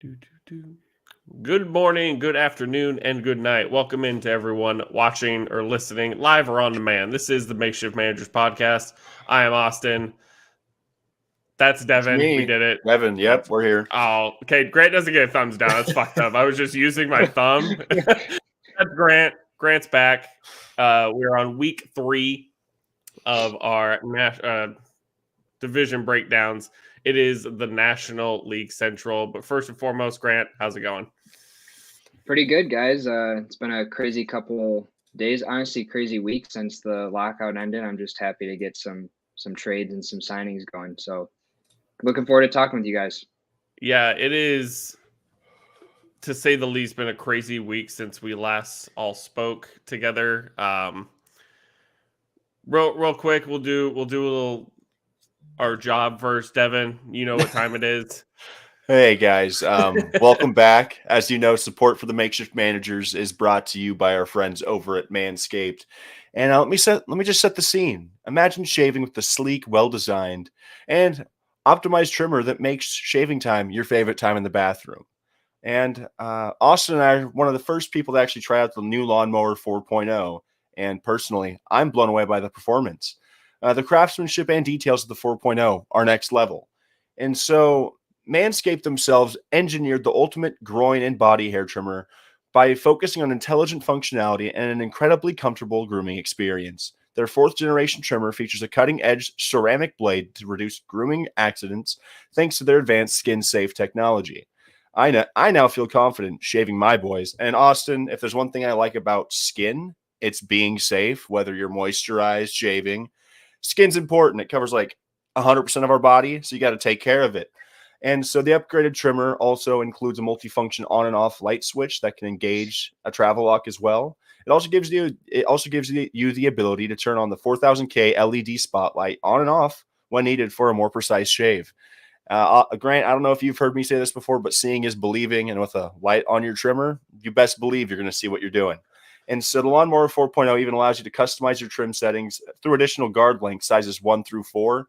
Do, do, do. Good morning, good afternoon, and good night. Welcome in to everyone watching or listening live or on demand. This is the Makeshift Managers Podcast. I am Austin. That's It's Devin. We me, did it. Evan. Yep, we're here. Oh, okay. Grant doesn't get a thumbs down. That's fucked up. I was just using my thumb. That's Grant. Grant's back. We're on week 3 of our division breakdowns. It is the National League Central. But first and foremost, Grant, how's it going? Pretty good, guys. It's been a crazy couple days, honestly, crazy week since the lockout ended. I'm just happy to get some trades and some signings going. So looking forward to talking with you guys. Yeah, it is, to say the least, been a crazy week since we last all spoke together. Real quick, we'll do a little our job first. Devin, you know what time it is. Hey guys, welcome back. As you know, support for the Makeshift Managers is brought to you by our friends over at Manscaped. And let me just set the scene. Imagine shaving with the sleek, well-designed, and optimized trimmer that makes shaving time your favorite time in the bathroom. And Austin and I are one of the first people to actually try out the new Lawnmower 4.0. And personally, I'm blown away by the performance. The craftsmanship and details of the 4.0 are next level. And so Manscaped themselves engineered the ultimate groin and body hair trimmer by focusing on intelligent functionality and an incredibly comfortable grooming experience. Their 4th generation trimmer features a cutting edge ceramic blade to reduce grooming accidents thanks to their advanced skin safe technology. I now feel confident shaving my boys. And Austin, if there's one thing I like about skin, it's being safe, whether you're moisturized, shaving. Skin's important. It covers like 100% of our body, so you got to take care of it. And so the upgraded trimmer also includes a multifunction on and off light switch that can engage a travel lock as well. It also gives you the ability to turn on the 4000K LED spotlight on and off when needed for a more precise shave. Grant, I don't know if you've heard me say this before, but seeing is believing, and with a light on your trimmer, you best believe you're going to see what you're doing. And so the Lawnmower 4.0 even allows you to customize your trim settings through additional guard length sizes 1 through 4.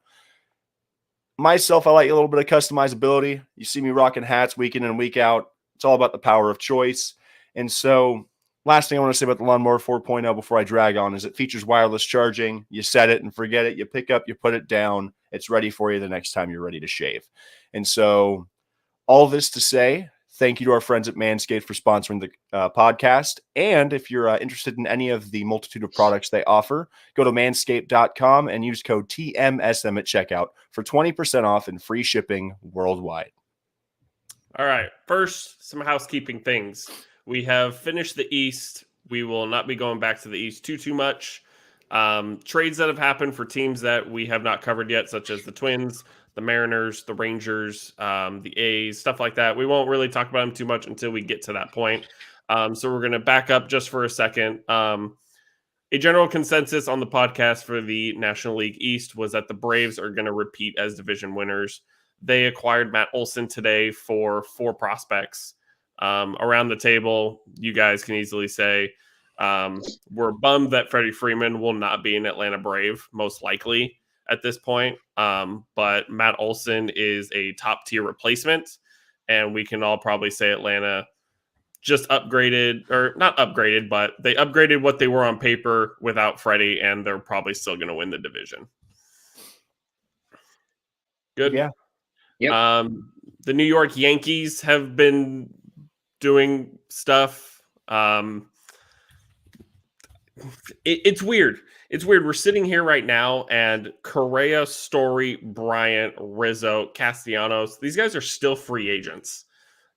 Myself, I like a little bit of customizability. You see me rocking hats week in and week out. It's all about the power of choice. And so last thing I want to say about the Lawnmower 4.0 before I drag on is it features wireless charging. You set it and forget it. You pick up, you put it down. It's ready for you the next time you're ready to shave. And so all this to say, thank you to our friends at Manscaped for sponsoring the podcast. And if you're interested in any of the multitude of products they offer, go to manscaped.com and use code TMSM at checkout for 20% off and free shipping worldwide. All right. First, some housekeeping things. We have finished the East. We will not be going back to the East too much. Trades that have happened for teams that we have not covered yet, such as the Twins, the Mariners, the Rangers, the A's, stuff like that. We won't really talk about them too much until we get to that point. So we're going to back up just for a second. A general consensus on the podcast for the National League East was that the Braves are going to repeat as division winners. They acquired Matt Olson today for 4 prospects. Around the table, you guys can easily say we're bummed that Freddie Freeman will not be an Atlanta Brave, most likely at this point. But Matt Olson is a top tier replacement, and we can all probably say Atlanta just upgraded, or not upgraded, but they upgraded what they were on paper without Freddie, and they're probably still going to win the division. Good. Yeah. Yep. The New York Yankees have been doing stuff. It's weird. It's weird. We're sitting here right now, and Correa, Story, Bryant, Rizzo, Castellanos, these guys are still free agents.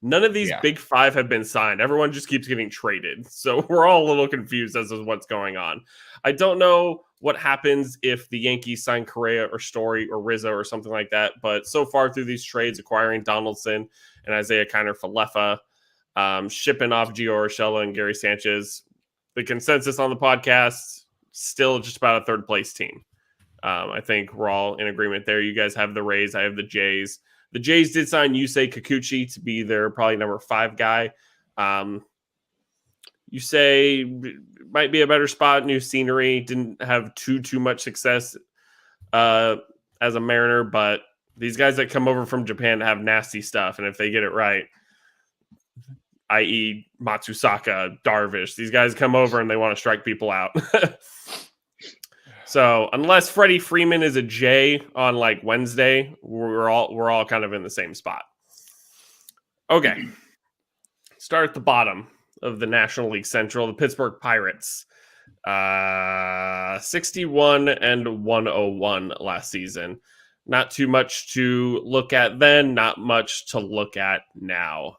None of these big 5 have been signed. Everyone just keeps getting traded. So we're all a little confused as to what's going on. I don't know what happens if the Yankees sign Correa or Story or Rizzo or something like that. But so far through these trades, acquiring Donaldson and Isaiah Kiner Falefa, shipping off Gio Urshela and Gary Sanchez, the consensus on the podcast, still just about a 3rd place team. I think we're all in agreement there. You guys have the Rays. I have the Jays. The Jays did sign Yusei Kikuchi to be their probably number 5 guy. Yusei might be a better spot, new scenery. Didn't have too much success as a Mariner, but these guys that come over from Japan have nasty stuff, and if they get it right, i.e. Matsusaka, Darvish. These guys come over and they want to strike people out. So unless Freddie Freeman is a J on like Wednesday, we're all kind of in the same spot. Okay. Start at the bottom of the National League Central, the Pittsburgh Pirates. 61-101 last season. Not too much to look at then, not much to look at now.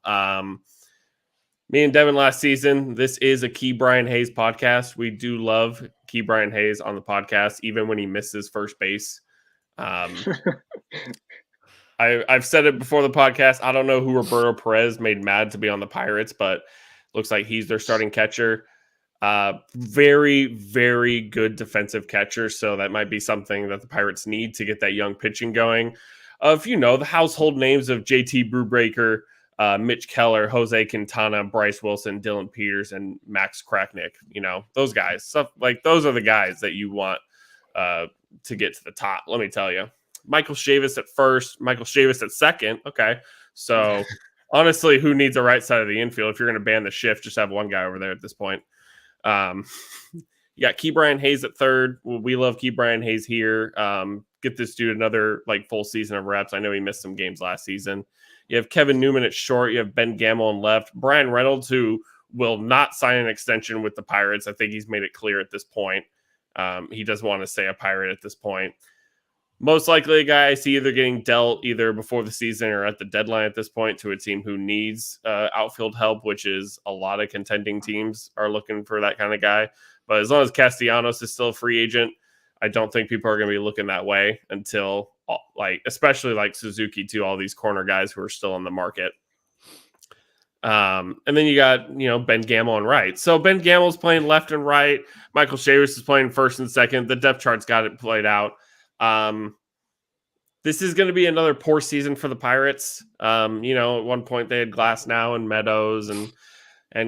Me and Devin last season, this is a Key Brian Hayes podcast. We do love Key Brian Hayes on the podcast, even when he misses first base. I've said it before the podcast. I don't know who Roberto Perez made mad to be on the Pirates, but looks like he's their starting catcher. Very, very good defensive catcher. So that might be something that the Pirates need to get that young pitching going. Of, the household names of JT Brubaker, Mitch Keller, Jose Quintana, Bryce Wilson, Dylan Peters, and Max Kracknick. Those guys. Stuff like those are the guys that you want to get to the top. Let me tell you. Michael Chavis at first, Michael Chavis at second. Okay. So honestly, who needs a right side of the infield? If you're going to ban the shift, just have one guy over there at this point. You got Key Brian Hayes at third. We love Key Brian Hayes here. Get this dude another full season of reps. I know he missed some games last season. You have Kevin Newman at short. You have Ben Gamel on left. Brian Reynolds, who will not sign an extension with the Pirates. I think he's made it clear at this point. He doesn't want to stay a Pirate at this point. Most likely a guy I see either getting dealt either before the season or at the deadline at this point to a team who needs outfield help, which is a lot of contending teams are looking for that kind of guy. But as long as Castellanos is still a free agent, I don't think people are going to be looking that way until especially Suzuki too, all these corner guys who are still on the market. And then you got, Ben Gamel on right. So Ben Gamel's playing left and right. Michael Chavis is playing first and second. The depth chart's got it played out. This is going to be another poor season for the Pirates. At one point they had Glasnow and Meadows and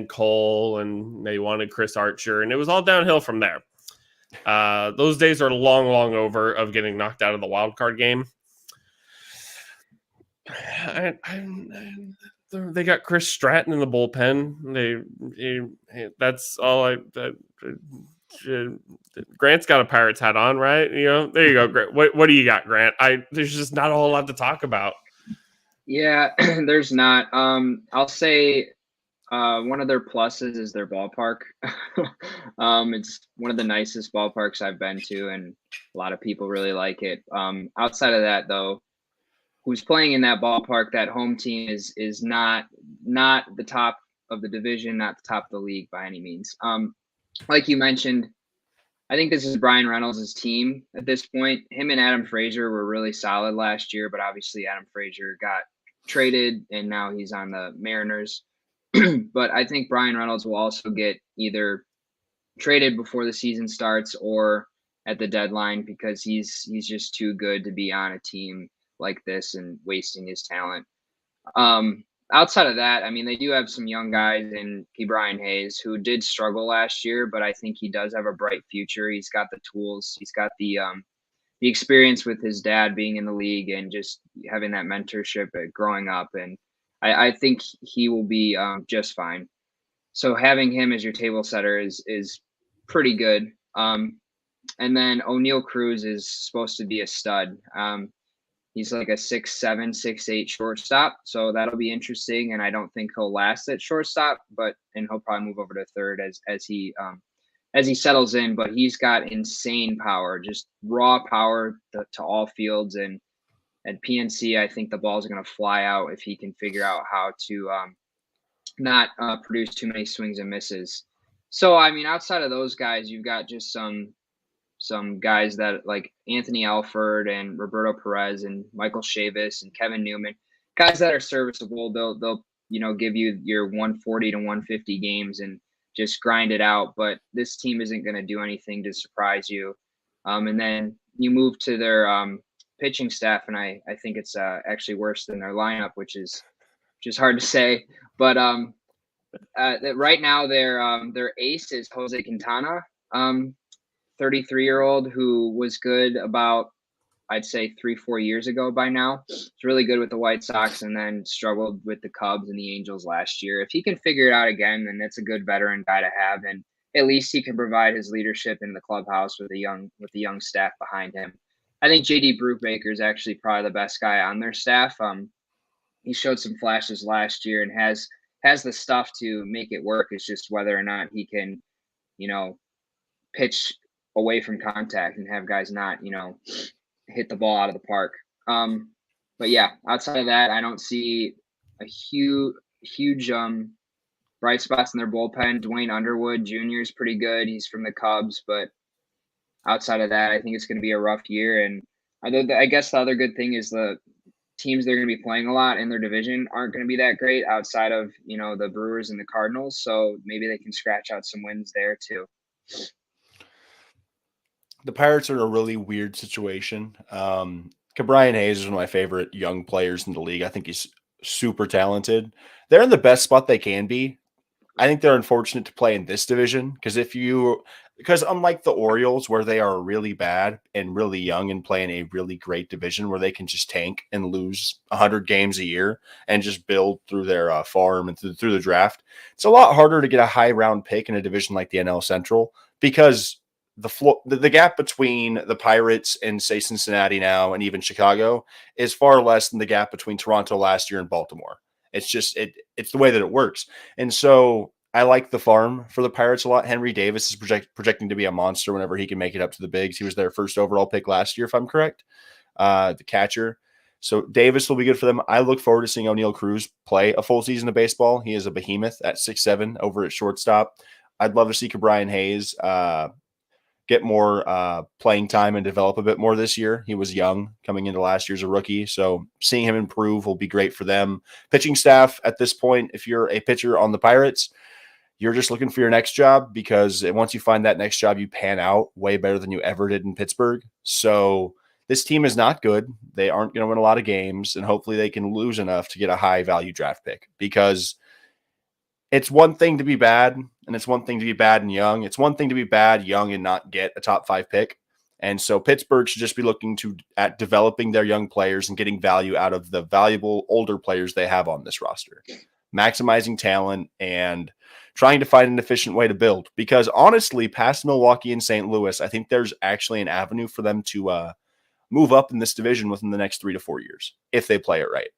Cole, and they wanted Chris Archer, and it was all downhill from there. Those days are long, long over of getting knocked out of the wild card game. They got Chris Stratton in the bullpen. That's all Grant's got a Pirates hat on, right? There you go, Grant. What do you got, Grant? There's just not a whole lot to talk about. Yeah, there's not. I'll say one of their pluses is their ballpark. It's one of the nicest ballparks I've been to, and a lot of people really like it. Outside of that, though, who's playing in that ballpark, that home team is not the top of the division, not the top of the league by any means. Like you mentioned, I think this is Brian Reynolds' team at this point. Him and Adam Frazier were really solid last year, but obviously Adam Frazier got traded and now he's on the Mariners. But I think Brian Reynolds will also get either traded before the season starts or at the deadline because he's just too good to be on a team like this and wasting his talent. Outside of that, I mean, they do have some young guys in Key Brian Hayes who did struggle last year, but I think he does have a bright future. He's got the tools. He's got the experience with his dad being in the league and just having that mentorship growing up. And I think he will be just fine. So having him as your table setter is pretty good. And then O'Neal Cruz is supposed to be a stud. He's like a 6'7", 6'8" shortstop, so that'll be interesting. And I don't think he'll last at shortstop, and he'll probably move over to third as he settles in. But he's got insane power, just raw power to all fields. And at PNC, I think the ball's going to fly out if he can figure out how to not produce too many swings and misses. So I mean, outside of those guys, you've got just some guys that like Anthony Alford and Roberto Perez and Michael Chavis and Kevin Newman, guys that are serviceable. They'll give you your 140 to 150 games and just grind it out. But this team isn't going to do anything to surprise you. And then you move to their pitching staff, and I think it's actually worse than their lineup, which is just hard to say. But right now their ace is Jose Quintana. 33-year-old who was good about I'd say 3-4 years ago by now. It's really good with the White Sox and then struggled with the Cubs and the Angels last year. If he can figure it out again, then it's a good veteran guy to have, and at least he can provide his leadership in the clubhouse with the young staff behind him. I think JD Brubaker is actually probably the best guy on their staff. He showed some flashes last year and has the stuff to make it work. It's just whether or not he can, you know, pitch away from contact and have guys not, hit the ball out of the park. But yeah, outside of that, I don't see a huge bright spots in their bullpen. Dwayne Underwood Jr. is pretty good. He's from the Cubs, but outside of that, I think it's going to be a rough year. And I guess the other good thing is the teams they're going to be playing a lot in their division aren't going to be that great outside of, the Brewers and the Cardinals. So maybe they can scratch out some wins there too. The Pirates are in a really weird situation. Brian Hayes is one of my favorite young players in the league. I think he's super talented. They're in the best spot they can be. I think they're unfortunate to play in this division because unlike the Orioles, where they are really bad and really young and play in a really great division where they can just tank and lose 100 games a year and just build through their farm and through the draft, it's a lot harder to get a high round pick in a division like the NL Central because the gap between the Pirates and, say, Cincinnati now and even Chicago is far less than the gap between Toronto last year and Baltimore. It's just it's the way that it works. And so I like the farm for the Pirates a lot. Henry Davis is projecting to be a monster whenever he can make it up to the bigs. He was their first overall pick last year, if I'm correct, the catcher. So Davis will be good for them. I look forward to seeing O'Neal Cruz play a full season of baseball. He is a behemoth at 6'7" over at shortstop. I'd love to see Brian Hayes get more playing time and develop a bit more this year. He was young coming into last year as a rookie, so seeing him improve will be great for them. Pitching staff at this point, if you're a pitcher on the Pirates, you're just looking for your next job because once you find that next job, you pan out way better than you ever did in Pittsburgh. So this team is not good. They aren't going to win a lot of games, and hopefully they can lose enough to get a high-value draft pick because it's one thing to be bad, and it's one thing to be bad and young. It's one thing to be bad, young, and not get a top 5 pick. And so Pittsburgh should just be looking at developing their young players and getting value out of the valuable older players they have on this roster, maximizing talent and trying to find an efficient way to build. Because honestly, past Milwaukee and St. Louis, I think there's actually an avenue for them to move up in this division within the next 3 to 4 years if they play it right.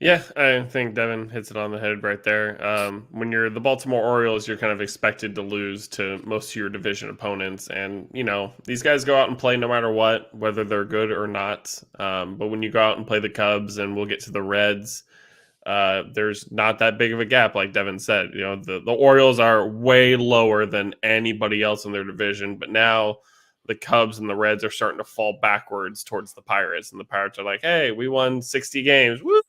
Yeah, I think Devin hits it on the head right there. When you're the Baltimore Orioles, you're kind of expected to lose to most of your division opponents. And, these guys go out and play no matter what, whether they're good or not. But when you go out and play the Cubs, and we'll get to the Reds, there's not that big of a gap, like Devin said. The Orioles are way lower than anybody else in their division. But now the Cubs and the Reds are starting to fall backwards towards the Pirates. And the Pirates are like, hey, we won 60 games. Woo!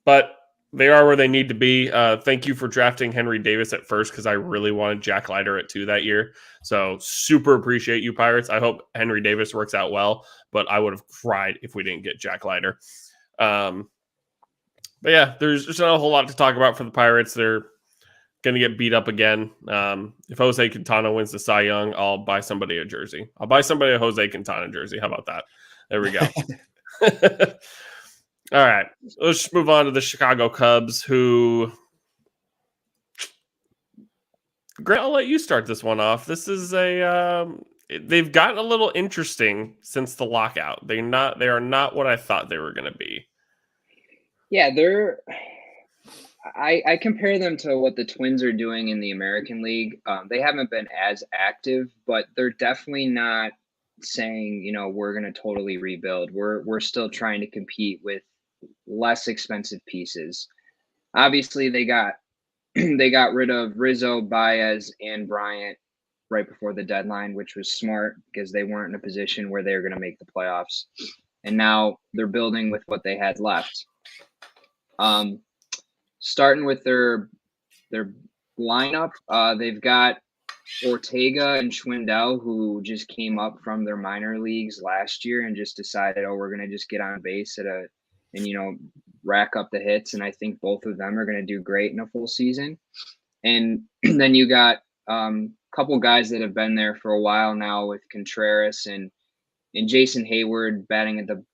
But they are where they need to be. Thank you for drafting Henry Davis at first because I really wanted Jack Leiter at 2 that year. So super appreciate you, Pirates. I hope Henry Davis works out well, but I would have cried if we didn't get Jack Leiter. But yeah, there's not a whole lot to talk about for the Pirates. They're going to get beat up again. If Jose Quintana wins the Cy Young, I'll buy somebody a jersey. I'll buy somebody a Jose Quintana jersey. How about that? There we go. All right, let's move on to the Chicago Cubs, who, Grant, I'll let you start this one off. This is they've gotten a little interesting since the lockout. They are not what I thought they were going to be. Yeah, I compare them to what the Twins are doing in the American League. They haven't been as active, but they're definitely not saying, we're going to totally rebuild. We're still trying to compete with less expensive pieces. Obviously, they got rid of Rizzo, Baez, and Bryant right before the deadline, which was smart because they weren't in a position where they were going to make the playoffs. And now they're building with what they had left. Starting with their lineup, they've got Ortega and Schwindel, who just came up from their minor leagues last year and just decided, we're going to just get on base and rack up the hits. And I think both of them are going to do great in a full season. And then you got couple guys that have been there for a while now with Contreras and Jason Hayward batting at the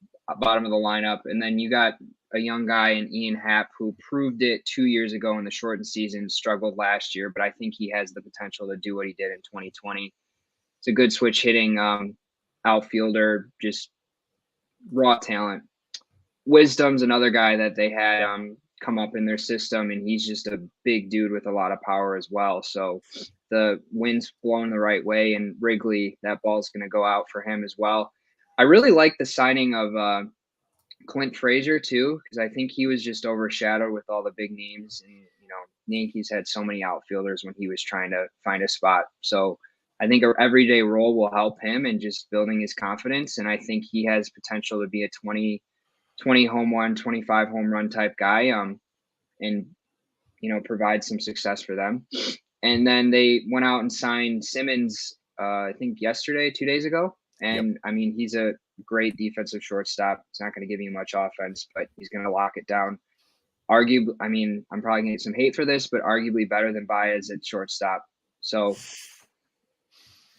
bottom of the lineup. And then you got a young guy in Ian Happ who proved it 2 years ago in the shortened season, struggled last year, but I think he has the potential to do what he did in 2020. It's a good switch hitting outfielder, just raw talent. Wisdom's another guy that they had come up in their system, and he's just a big dude with a lot of power as well. So the wind's blowing the right way, and Wrigley, that ball's going to go out for him as well. I really like the signing of Clint Frazier too, because I think he was just overshadowed with all the big names, and Yankees had so many outfielders when he was trying to find a spot. So I think an everyday role will help him and just building his confidence, and I think he has potential to be a 20 home run, 25 home run type guy, and provide some success for them. And then they went out and signed Simmons, I think yesterday, 2 days ago. And I mean, he's a great defensive shortstop. It's not going to give you much offense, but he's going to lock it down. Arguably, I mean, I'm probably going to get some hate for this, but arguably better than Baez at shortstop. So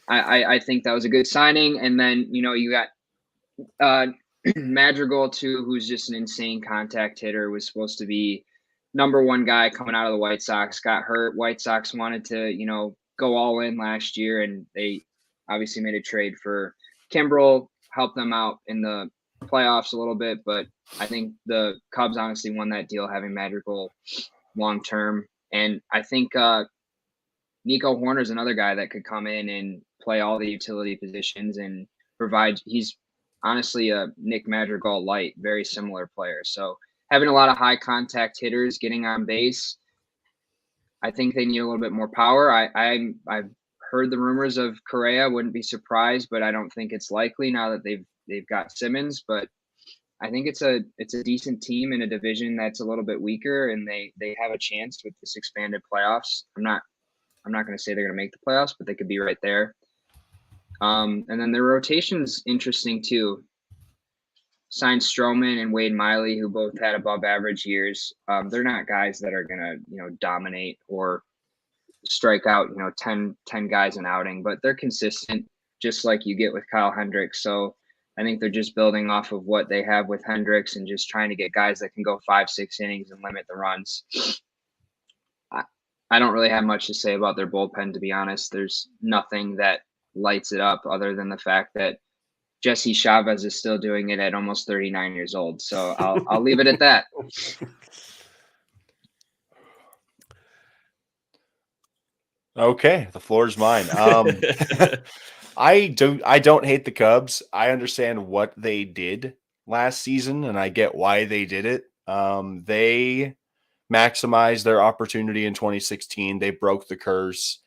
I think that was a good signing. And then, you got Madrigal too, who's just an insane contact hitter, was supposed to be number one guy coming out of the White Sox, got hurt. White Sox wanted to, go all in last year, and they obviously made a trade for Kimbrel, helped them out in the playoffs a little bit, but I think the Cubs honestly won that deal having Madrigal long term. And I think Nico Horner is another guy that could come in and play all the utility positions and provide. He's honestly a Nick Madrigal light, very similar player. So having a lot of high contact hitters getting on base, I think they need a little bit more power. I've heard the rumors of Correa, wouldn't be surprised, but I don't think it's likely now that they've got Simmons. But I think it's a decent team in a division that's a little bit weaker, and they have a chance with this expanded playoffs. I'm not going to say they're going to make the playoffs, but they could be right there. And then their rotation's interesting too. Signed Stroman and Wade Miley, who both had above average years. They're not guys that are going to, dominate or strike out, 10 guys an outing, but they're consistent, just like you get with Kyle Hendricks. So I think they're just building off of what they have with Hendricks and just trying to get guys that can go 5-6 innings and limit the runs. I don't really have much to say about their bullpen, to be honest. There's nothing that lights it up other than the fact that Jesse Chavez is still doing it at almost 39 years old. So I'll leave it at that. Okay, the floor is mine. I don't hate the Cubs. I understand what they did last season, and I get why they did it. They maximized their opportunity in 2016. They broke the curse,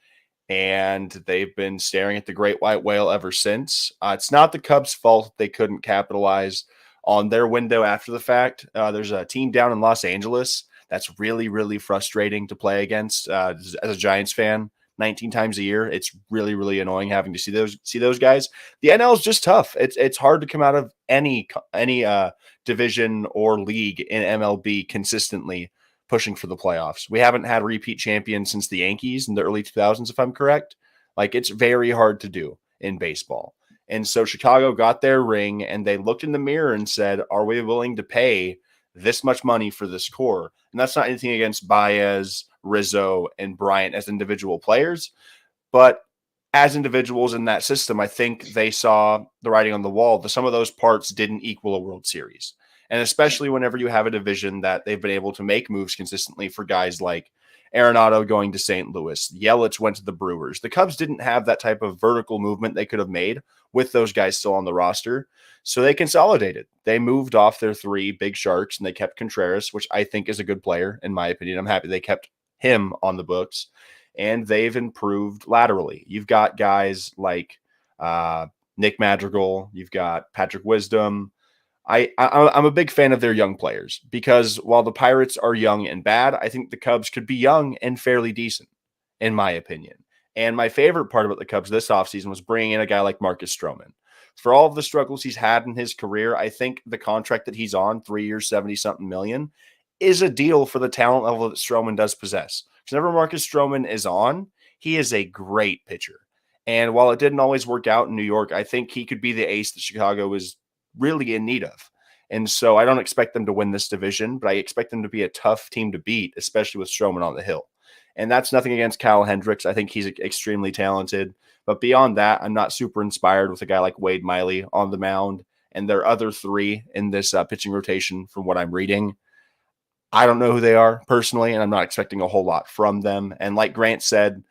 and they've been staring at the great white whale ever since. It's not the Cubs' fault that they couldn't capitalize on their window after the fact. There's a team down in Los Angeles that's really, really frustrating to play against. As a Giants fan, 19 times a year, it's really, really annoying having to see those guys. The NL is just tough. It's hard to come out of any division or league in MLB consistently pushing for the playoffs. We haven't had repeat champions since the Yankees in the early 2000s, if I'm correct. Like, it's very hard to do in baseball. And so Chicago got their ring, and they looked in the mirror and said, are we willing to pay this much money for this core? And that's not anything against Baez, Rizzo, and Bryant as individual players, but as individuals in that system, I think they saw the writing on the wall. Some of those parts didn't equal a World Series. And especially whenever you have a division that they've been able to make moves consistently for guys like Arenado going to St. Louis, Yelich went to the Brewers. The Cubs didn't have that type of vertical movement they could have made with those guys still on the roster. So they consolidated. They moved off their three big sharks, and they kept Contreras, which I think is a good player, in my opinion. I'm happy they kept him on the books, and they've improved laterally. You've got guys like Nick Madrigal. You've got Patrick Wisdom. I'm a big fan of their young players, because while the Pirates are young and bad, I think the Cubs could be young and fairly decent, in my opinion. And my favorite part about the Cubs this offseason was bringing in a guy like Marcus Stroman. For all of the struggles he's had in his career, I think the contract that he's on, 3 years, 70-something million, is a deal for the talent level that Stroman does possess. Because whenever Marcus Stroman is on, He is a great pitcher. And while it didn't always work out in New York, I think he could be the ace that Chicago is really in need of. And so I don't expect them to win this division, but I expect them to be a tough team to beat, especially with Stroman on the hill. And that's nothing against Kyle Hendricks. I think he's extremely talented. But beyond that, I'm not super inspired with a guy like Wade Miley on the mound. And their other three in this pitching rotation, from what I'm reading, I don't know who they are personally, and I'm not expecting a whole lot from them. And like Grant said,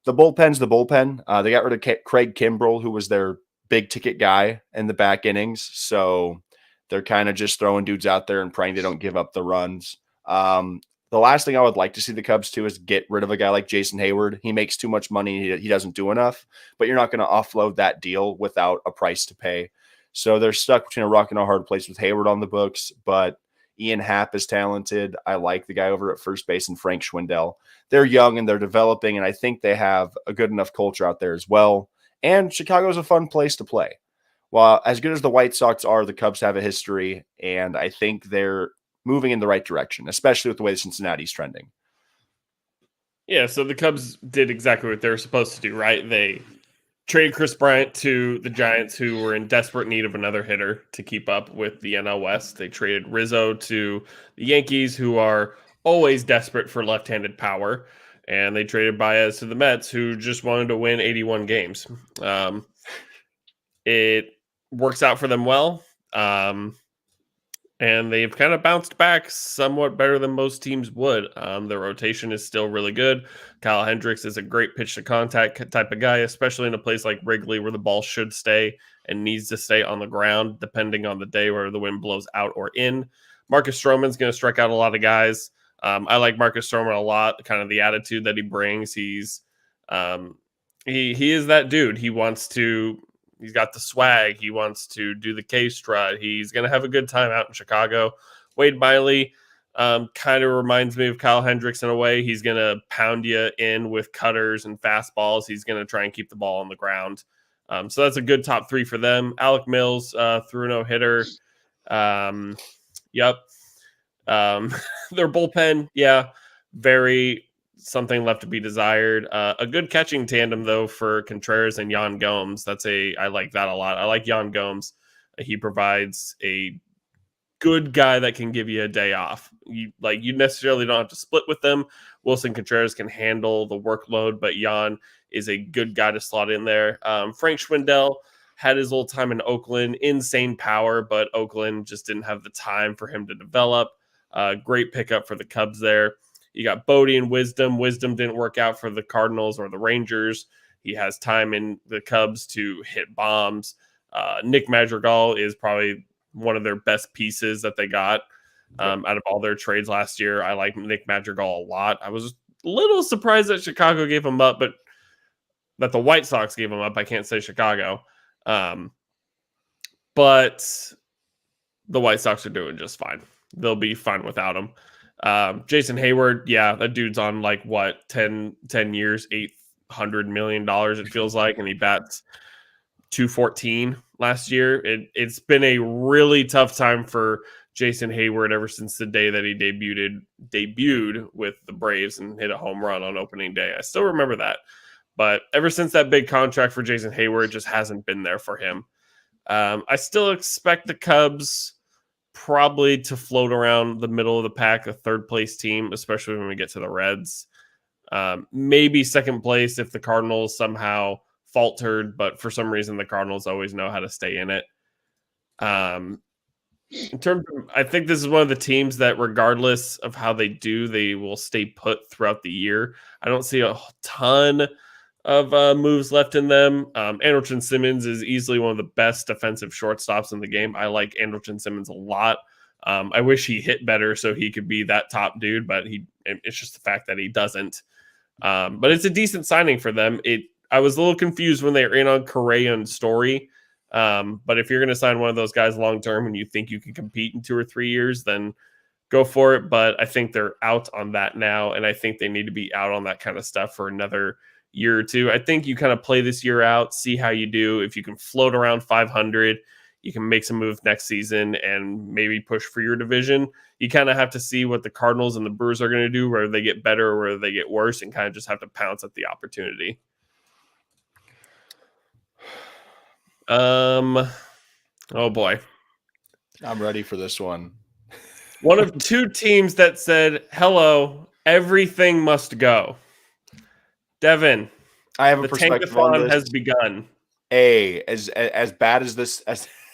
the bullpen's the bullpen. They got rid of Craig Kimbrell, who was their big ticket guy in the back innings. So they're kind of just throwing dudes out there and praying they don't give up the runs. The last thing I would like to see the Cubs do is get rid of a guy like Jason Hayward. He makes too much money. He doesn't do enough, but you're not going to offload that deal without a price to pay. So they're stuck between a rock and a hard place with Hayward on the books, but Ian Happ is talented. I like the guy over at first base and Frank Schwindel. They're young and they're developing, and I think they have a good enough culture out there as well. And Chicago's a fun place to play. Well, as good as the White Sox are, the Cubs have a history, and I think they're moving in the right direction, especially with the way Cincinnati's trending. Yeah, so the Cubs did exactly what they were supposed to do, right? They traded Chris Bryant to the Giants, who were in desperate need of another hitter to keep up with the NL West. They traded Rizzo to the Yankees, who are always desperate for left-handed power. And they traded Baez to the Mets, who just wanted to win 81 games. It works out for them well. And they've kind of bounced back somewhat better than most teams would. Their rotation is still really good. Kyle Hendricks is a great pitch to contact type of guy, especially in a place like Wrigley where the ball should stay and needs to stay on the ground, depending on the day where the wind blows out or in. Marcus Stroman's going to strike out a lot of guys. I like Marcus Stroman a lot, kind of the attitude that he brings. He's he is that dude. He's got the swag. He wants to do the K-strut. He's going to have a good time out in Chicago. Wade Miley kind of reminds me of Kyle Hendricks in a way. He's going to pound you in with cutters and fastballs. He's going to try and keep the ball on the ground. So that's a good top three for them. Alec Mills threw a no-hitter. Yep. Their bullpen, yeah, very something left to be desired. A good catching tandem, though, for Contreras and Yan Gomes. I like that a lot. I like Yan Gomes. He provides a good guy that can give you a day off. You necessarily don't have to split with them. Wilson Contreras can handle the workload, but Yan is a good guy to slot in there. Frank Schwindel had his little time in Oakland, insane power, but Oakland just didn't have the time for him to develop. Great pickup for the Cubs there. You got Bodie and Wisdom. Wisdom didn't work out for the Cardinals or the Rangers. He has time in the Cubs to hit bombs. Nick Madrigal is probably one of their best pieces that they got out of all their trades last year. I like Nick Madrigal a lot. I was a little surprised that Chicago gave him up, but that the White Sox gave him up. I can't say Chicago. But the White Sox are doing just fine. They'll be fine without him. Jason Hayward, yeah, that dude's on 10 years, $800 million, it feels like, and he bats .214 last year. It's been a really tough time for Jason Hayward ever since the day that he debuted with the Braves and hit a home run on opening day. I still remember that. But ever since that big contract for Jason Hayward, just hasn't been there for him. I still expect the Cubs probably to float around the middle of the pack, a third place team, especially when we get to the Reds. Maybe second place if the Cardinals somehow faltered, but for some reason the Cardinals always know how to stay in it. In terms of, I think this is one of the teams that regardless of how they do, they will stay put throughout the year. I don't see a ton of moves left in them. Andrelton Simmons is easily one of the best defensive shortstops in the game. I like Andrelton Simmons a lot. I wish he hit better so he could be that top dude, but it's just the fact that he doesn't. But it's a decent signing for them. I was a little confused when they were in on Correa and Story. But if you're going to sign one of those guys long-term and you think you can compete in 2 or 3 years, then go for it. But I think they're out on that now. And I think they need to be out on that kind of stuff for another year or two. I think you kind of play this year out, see how you do. If you can float around 500, you can make some moves next season and maybe push for your division. You kind of have to see what the Cardinals and the Brewers are going to do, whether they get better or whether they get worse, and kind of just have to pounce at the opportunity. Oh boy. I'm ready for this one. One of two teams that said, hello, everything must go. Devin, I have a the perspective on tankathon this. has begun. As bad as this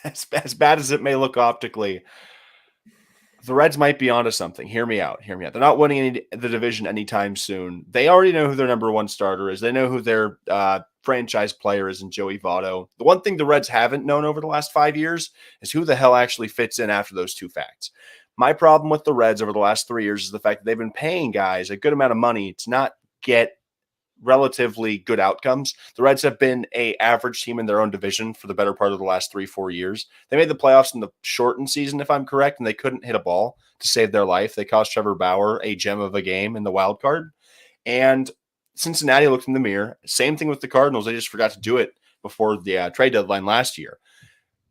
as bad as it may look optically, the Reds might be onto something. Hear me out. They're not winning the division anytime soon. They already know who their number one starter is. They know who their franchise player is in Joey Votto. The one thing the Reds haven't known over the last 5 years is who the hell actually fits in after those two facts. My problem with the Reds over the last 3 years is the fact that they've been paying guys a good amount of money to not get relatively good outcomes. The Reds have been a average team in their own division for the better part of the last 3-4 years. They made the playoffs in the shortened season, if I'm correct, and they couldn't hit a ball to save their life. They cost Trevor Bauer a gem of a game in the wild card. And Cincinnati looked in the mirror. Same thing with the Cardinals. They just forgot to do it before the trade deadline last year.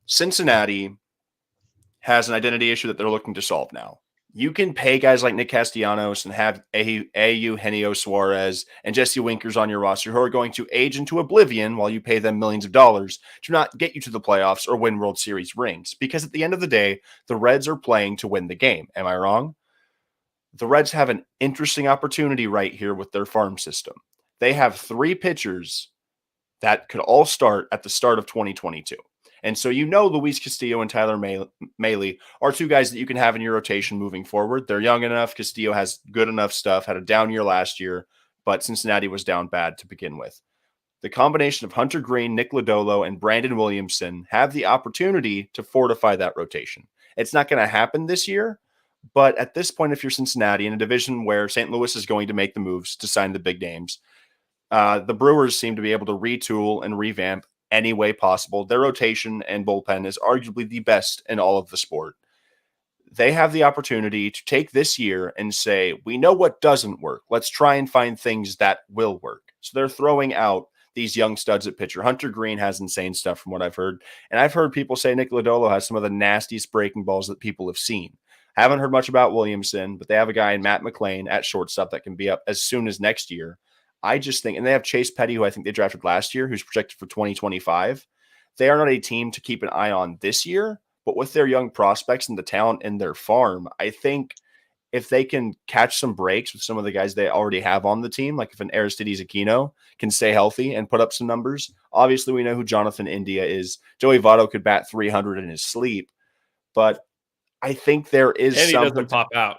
Cincinnati has an identity issue that they're looking to solve now. You can pay guys like Nick Castellanos and have Eugenio Suarez and Jesse Winkers on your roster who are going to age into oblivion while you pay them millions of dollars to not get you to the playoffs or win World Series rings. Because at the end of the day, the Reds are playing to win the game. Am I wrong? The Reds have an interesting opportunity right here with their farm system. They have 3 pitchers that could all start at the start of 2022. And so Luis Castillo and Tyler Mahle are 2 guys that you can have in your rotation moving forward. They're young enough. Castillo has good enough stuff, had a down year last year, but Cincinnati was down bad to begin with. The combination of Hunter Green, Nick Lodolo, and Brandon Williamson have the opportunity to fortify that rotation. It's not going to happen this year, but at this point, if you're Cincinnati in a division where St. Louis is going to make the moves to sign the big names, the Brewers seem to be able to retool and revamp any way possible. Their rotation and bullpen is arguably the best in all of the sport. They have the opportunity to take this year and say, we know what doesn't work. Let's try and find things that will work. So they're throwing out these young studs at pitcher. Hunter Green has insane stuff from what I've heard. And I've heard people say Nick Lodolo has some of the nastiest breaking balls that people have seen. Haven't heard much about Williamson, but they have a guy in Matt McLean at shortstop that can be up as soon as next year. I just think, and they have Chase Petty, who I think they drafted last year, who's projected for 2025. They are not a team to keep an eye on this year, but with their young prospects and the talent in their farm, I think if they can catch some breaks with some of the guys they already have on the team, like if an Aristides Aquino can stay healthy and put up some numbers. Obviously, we know who Jonathan India is. Joey Votto could bat 300 in his sleep, but I think there is and he doesn't pop out.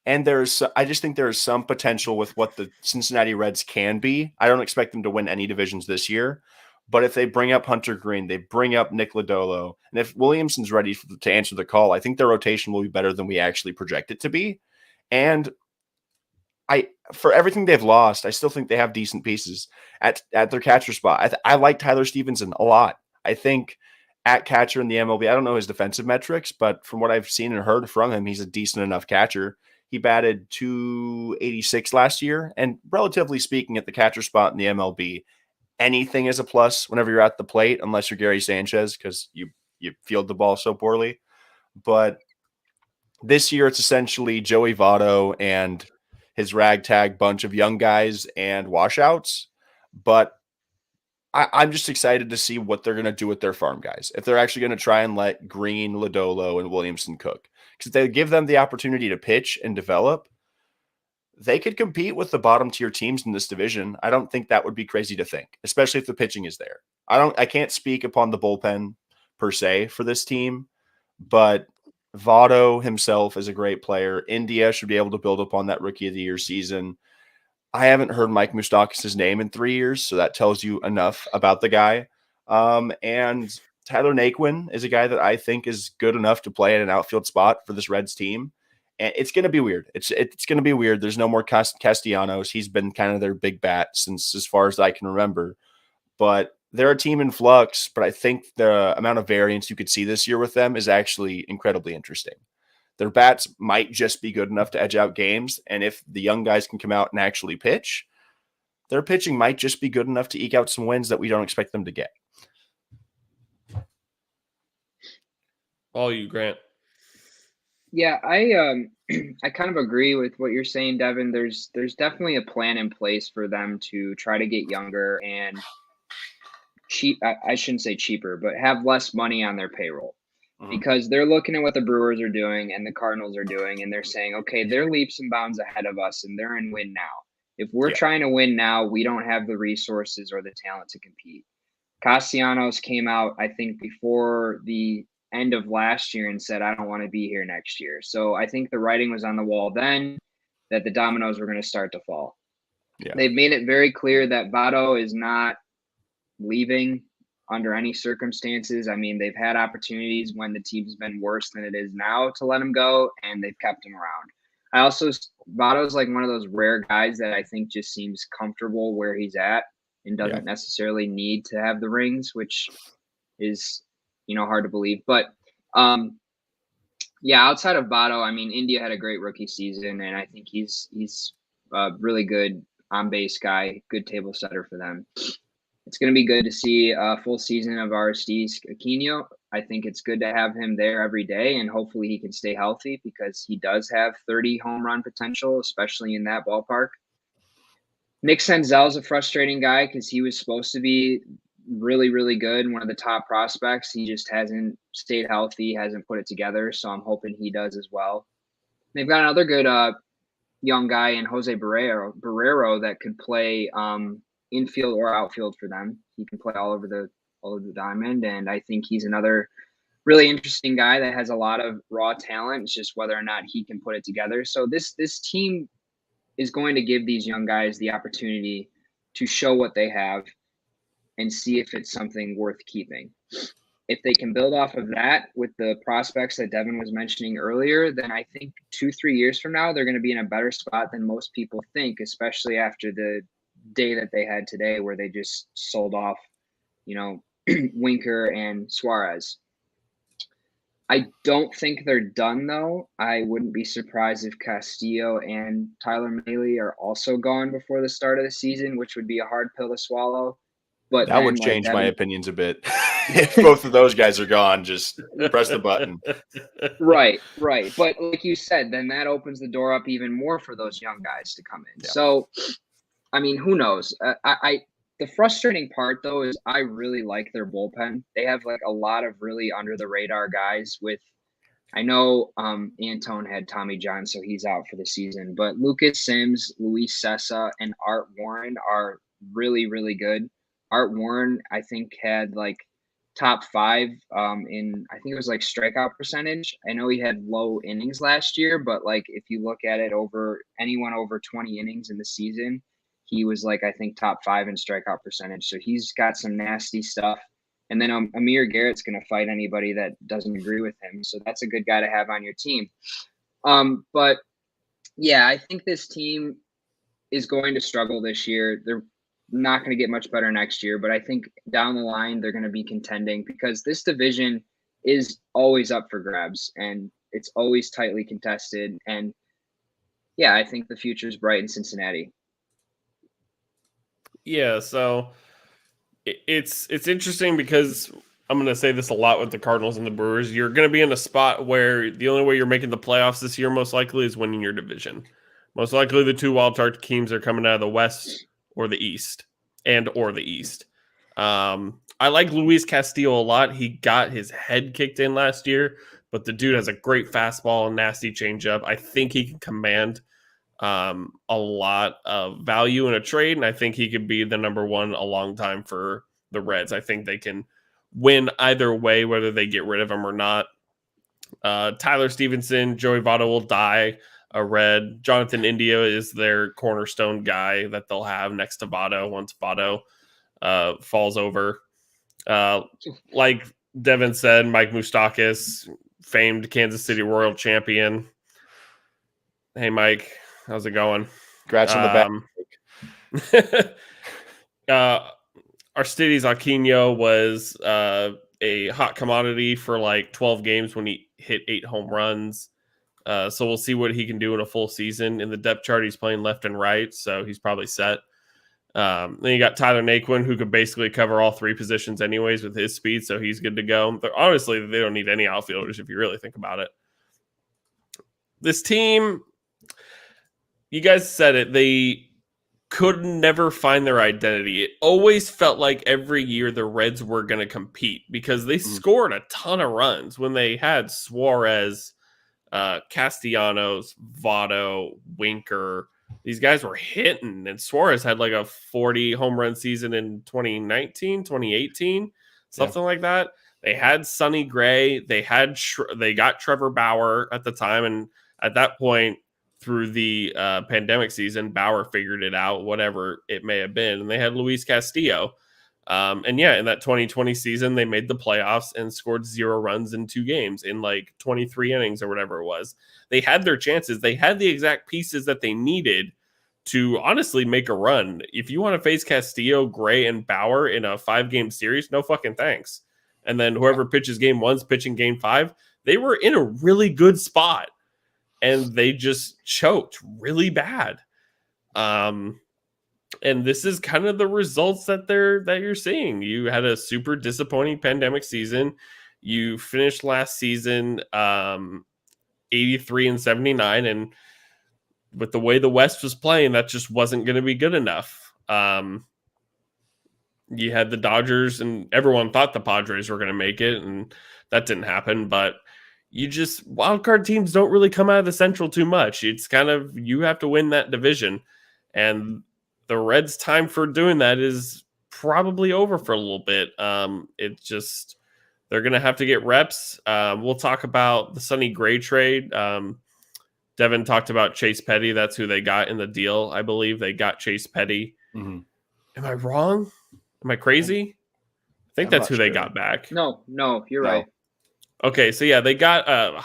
And I just think there is some potential with what the Cincinnati Reds can be. I don't expect them to win any divisions this year, but if they bring up Hunter Green, they bring up Nick Lodolo, and if Williamson's ready to answer the call, I think their rotation will be better than we actually project it to be. And for everything they've lost, I still think they have decent pieces at their catcher spot. I like Tyler Stevenson a lot. I think at catcher in the MLB, I don't know his defensive metrics, but from what I've seen and heard from him, he's a decent enough catcher. He batted .286 last year, and relatively speaking, at the catcher spot in the MLB, anything is a plus whenever you're at the plate, unless you're Gary Sanchez because you field the ball so poorly. But this year, it's essentially Joey Votto and his ragtag bunch of young guys and washouts. But I'm just excited to see what they're going to do with their farm guys. If they're actually going to try and let Green, Lodolo, and Williamson cook. Because if they give them the opportunity to pitch and develop, they could compete with the bottom tier teams in this division. I don't think that would be crazy to think, especially if the pitching is there. I can't speak upon the bullpen per se for this team, but Votto himself is a great player. India should be able to build upon that Rookie of the Year season. I haven't heard Mike Moustakas' name in 3 years, so that tells you enough about the guy. And Tyler Naquin is a guy that I think is good enough to play at an outfield spot for this Reds team. And it's going to be weird. It's going to be weird. There's no more Castellanos. He's been kind of their big bat since as far as I can remember. But they're a team in flux, but I think the amount of variance you could see this year with them is actually incredibly interesting. Their bats might just be good enough to edge out games. And if the young guys can come out and actually pitch, their pitching might just be good enough to eke out some wins that we don't expect them to get. All you, Grant. Yeah, I I kind of agree with what you're saying, Devin. There's definitely a plan in place for them to try to get younger and cheap. I shouldn't say cheaper, but have less money on their payroll Mhm. because they're looking at what the Brewers are doing and the Cardinals are doing, and they're saying, okay, they're leaps and bounds ahead of us, and they're in win now. If we're Yeah. trying to win now, we don't have the resources or the talent to compete. Castellanos came out, I think, before the end of last year and said, I don't want to be here next year. So I think the writing was on the wall then that the dominoes were going to start to fall. Yeah. They've made it very clear that Votto is not leaving under any circumstances. I mean, they've had opportunities when the team's been worse than it is now to let him go, and they've kept him around. I also, Votto's like one of those rare guys that I think just seems comfortable where he's at and doesn't necessarily need to have the rings, which is, hard to believe. But yeah, outside of Votto, I mean, India had a great rookie season, and I think he's a really good on base guy, good table setter for them. It's going to be good to see a full season of Aristides Aquino. I think it's good to have him there every day, and hopefully he can stay healthy because he does have 30 home run potential, especially in that ballpark. Nick Senzel is a frustrating guy because he was supposed to be really, really good, one of the top prospects. He just hasn't stayed healthy, hasn't put it together, so I'm hoping he does as well. They've got another good young guy in Jose Barrero that could play infield or outfield for them. He can play all over the diamond, and I think he's another really interesting guy that has a lot of raw talent. It's just whether or not he can put it together. So this team is going to give these young guys the opportunity to show what they have and see if it's something worth keeping. If they can build off of that with the prospects that Devin was mentioning earlier, then I think 2-3 years from now, they're going to be in a better spot than most people think, especially after the day that they had today where they just sold off, Winker and Suarez. I don't think they're done, though. I wouldn't be surprised if Castillo and Tyler Mahle are also gone before the start of the season, which would be a hard pill to swallow. But That then, would like change my Devin, opinions a bit. If both of those guys are gone, just press the button. right. But like you said, then that opens the door up even more for those young guys to come in. Yeah. So, I mean, who knows? The frustrating part though is I really like their bullpen. They have like a lot of really under the radar guys with. I know Antone had Tommy John, so he's out for the season. But Lucas Sims, Luis Sessa, and Art Warren are really, really good. Art Warren, I think, had like top 5 in I think it was like strikeout percentage. I know he had low innings last year, but like if you look at it over anyone over 20 innings in the season, he was like I think top 5 in strikeout percentage. So he's got some nasty stuff. And then Amir Garrett's going to fight anybody that doesn't agree with him. So that's a good guy to have on your team. But yeah, I think this team is going to struggle this year. They're not going to get much better next year, but I think down the line they're going to be contending because this division is always up for grabs and it's always tightly contested. And yeah, I think the future is bright in Cincinnati. Yeah, so it's interesting because I'm going to say this a lot with the Cardinals and the Brewers. You're going to be in a spot where the only way you're making the playoffs this year most likely is winning your division. Most likely the 2 wildcard teams are coming out of the West or the East or the East. I like Luis Castillo a lot. He got his head kicked in last year, but the dude has a great fastball and nasty changeup. I think he can command a lot of value in a trade, and I think he could be the number one a long time for the Reds. I think they can win either way, whether they get rid of him or not. Tyler Stevenson, Joey Votto will die a Red. Jonathan India is their cornerstone guy that they'll have next to Votto once Votto falls over. Like Devin said, Mike Moustakas, famed Kansas City Royal champion. Hey, Mike, how's it going? Congrats on the back. Aristides Aquino was a hot commodity for like 12 games when he hit 8 home runs. So we'll see what he can do in a full season. In the depth chart, he's playing left and right, so he's probably set. Then you got Tyler Naquin, who could basically cover all three positions anyways with his speed, so he's good to go. But honestly, they don't need any outfielders if you really think about it. This team, you guys said it, they could never find their identity. It always felt like every year the Reds were going to compete because they scored a ton of runs when they had Suarez, Castellanos, Votto, Winker. These guys were hitting, and Suarez had like a 40 home run season in 2019, 2018, something like that. They had Sonny Gray. They got Trevor Bauer at the time, and at that point, through the pandemic season, Bauer figured it out, whatever it may have been, and they had Luis Castillo. In that 2020 season, they made the playoffs and scored 0 runs in 2 games in like 23 innings or whatever it was. They had their chances. They had the exact pieces that they needed to honestly make a run. If you want to face Castillo, Gray, and Bauer in a 5-game series, no fucking thanks. And then whoever pitches game 1's pitching game 5. They were in a really good spot, and they just choked really bad. And this is kind of the results that you're seeing. You had a super disappointing pandemic season. You finished last season 83 and 79, and with the way the West was playing, that just wasn't going to be good enough. You had the Dodgers, and everyone thought the Padres were going to make it, and that didn't happen. But wildcard teams don't really come out of the Central too much. It's kind of, you have to win that division, and the Reds' time for doing that is probably over for a little bit. They're going to have to get reps. We'll talk about the Sonny Gray trade. Devin talked about Chase Petty. That's who they got in the deal. I believe they got Chase Petty. Mm-hmm. Am I wrong? Am I crazy? I think that's who they got back. No, you're right. Okay, so yeah, they got a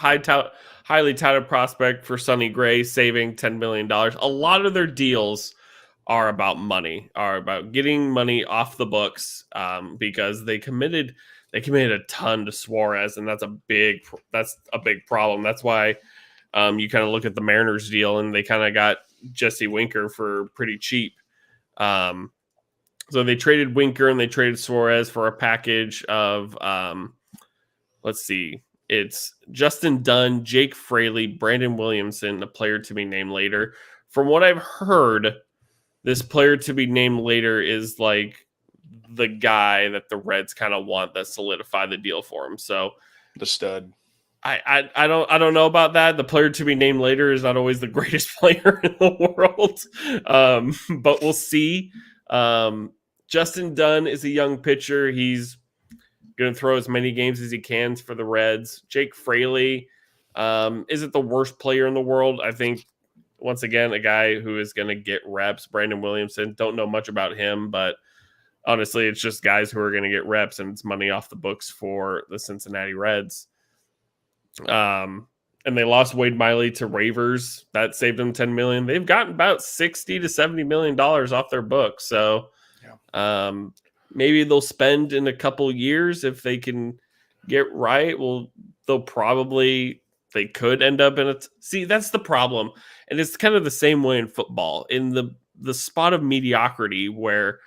highly touted prospect for Sonny Gray, saving $10 million. A lot of their deals are about money, are about getting money off the books, because they committed a ton to Suarez, and that's a big problem. That's why you kind of look at the Mariners deal, and they kind of got Jesse Winker for pretty cheap. So they traded Winker and they traded Suarez for a package of let's see, it's Justin Dunn, Jake Fraley, Brandon Williamson, a player to be named later. From what I've heard, this player to be named later is like the guy that the Reds kind of want that solidify the deal for him. So the stud. I don't know about that. The player to be named later is not always the greatest player in the world. But we'll see. Justin Dunn is a young pitcher. He's going to throw as many games as he can for the Reds. Jake Fraley isn't the worst player in the world. I think, once again, a guy who is going to get reps. Brandon Williamson, don't know much about him, but honestly, it's just guys who are going to get reps, and it's money off the books for the Cincinnati Reds. And they lost Wade Miley to waivers. That saved them $10 million. They've gotten about $60 to $70 million off their books. So maybe they'll spend in a couple years if they can get right. Well, they could end up in it. See, that's the problem. And it's kind of the same way in football, in the spot of mediocrity where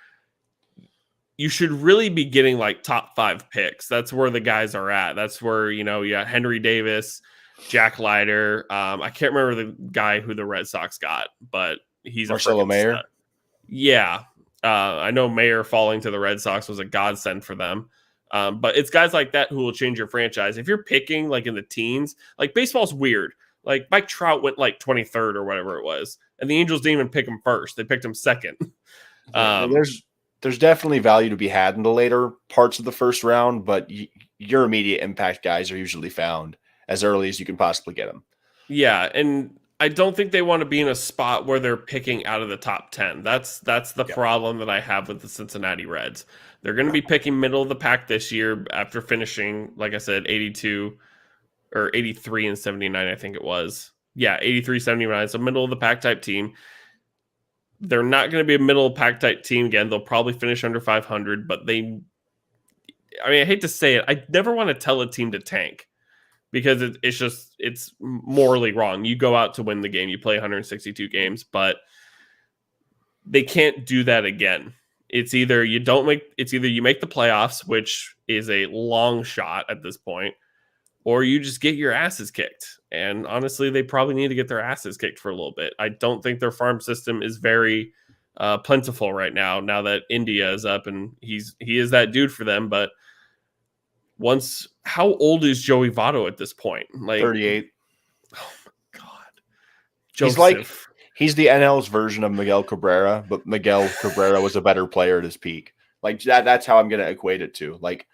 you should really be getting like top 5 picks. That's where the guys are at. That's where, you got Henry Davis, Jack Leiter. I can't remember the guy who the Red Sox got, but he's Marcelo Mayer. Stud. Yeah. I know Mayer falling to the Red Sox was a godsend for them. But it's guys like that who will change your franchise. If you're picking like in the teens, like baseball's weird. Like Mike Trout went like 23rd or whatever it was, and the Angels didn't even pick him first. They picked him second. There's definitely value to be had in the later parts of the first round, but your immediate impact guys are usually found as early as you can possibly get them. Yeah, and I don't think they want to be in a spot where they're picking out of the top 10. That's the problem that I have with the Cincinnati Reds. They're going to be picking middle of the pack this year after finishing, like I said, 82 or 83 and 79, I think it was. Yeah, 83, 79. So middle of the pack type team. They're not going to be a middle of pack type team again. They'll probably finish under 500, but I hate to say it. I never want to tell a team to tank because it's morally wrong. You go out to win the game. You play 162 games, but they can't do that again. It's either you make the playoffs, which is a long shot at this point, or you just get your asses kicked. And honestly, they probably need to get their asses kicked for a little bit. I don't think their farm system is very plentiful right now that India is up, and he is that dude for them. But how old is Joey Votto at this point? Like 38. Oh my God. Joseph. He's the NL's version of Miguel Cabrera, but Miguel Cabrera was a better player at his peak. Like that's how I'm going to equate it to. Like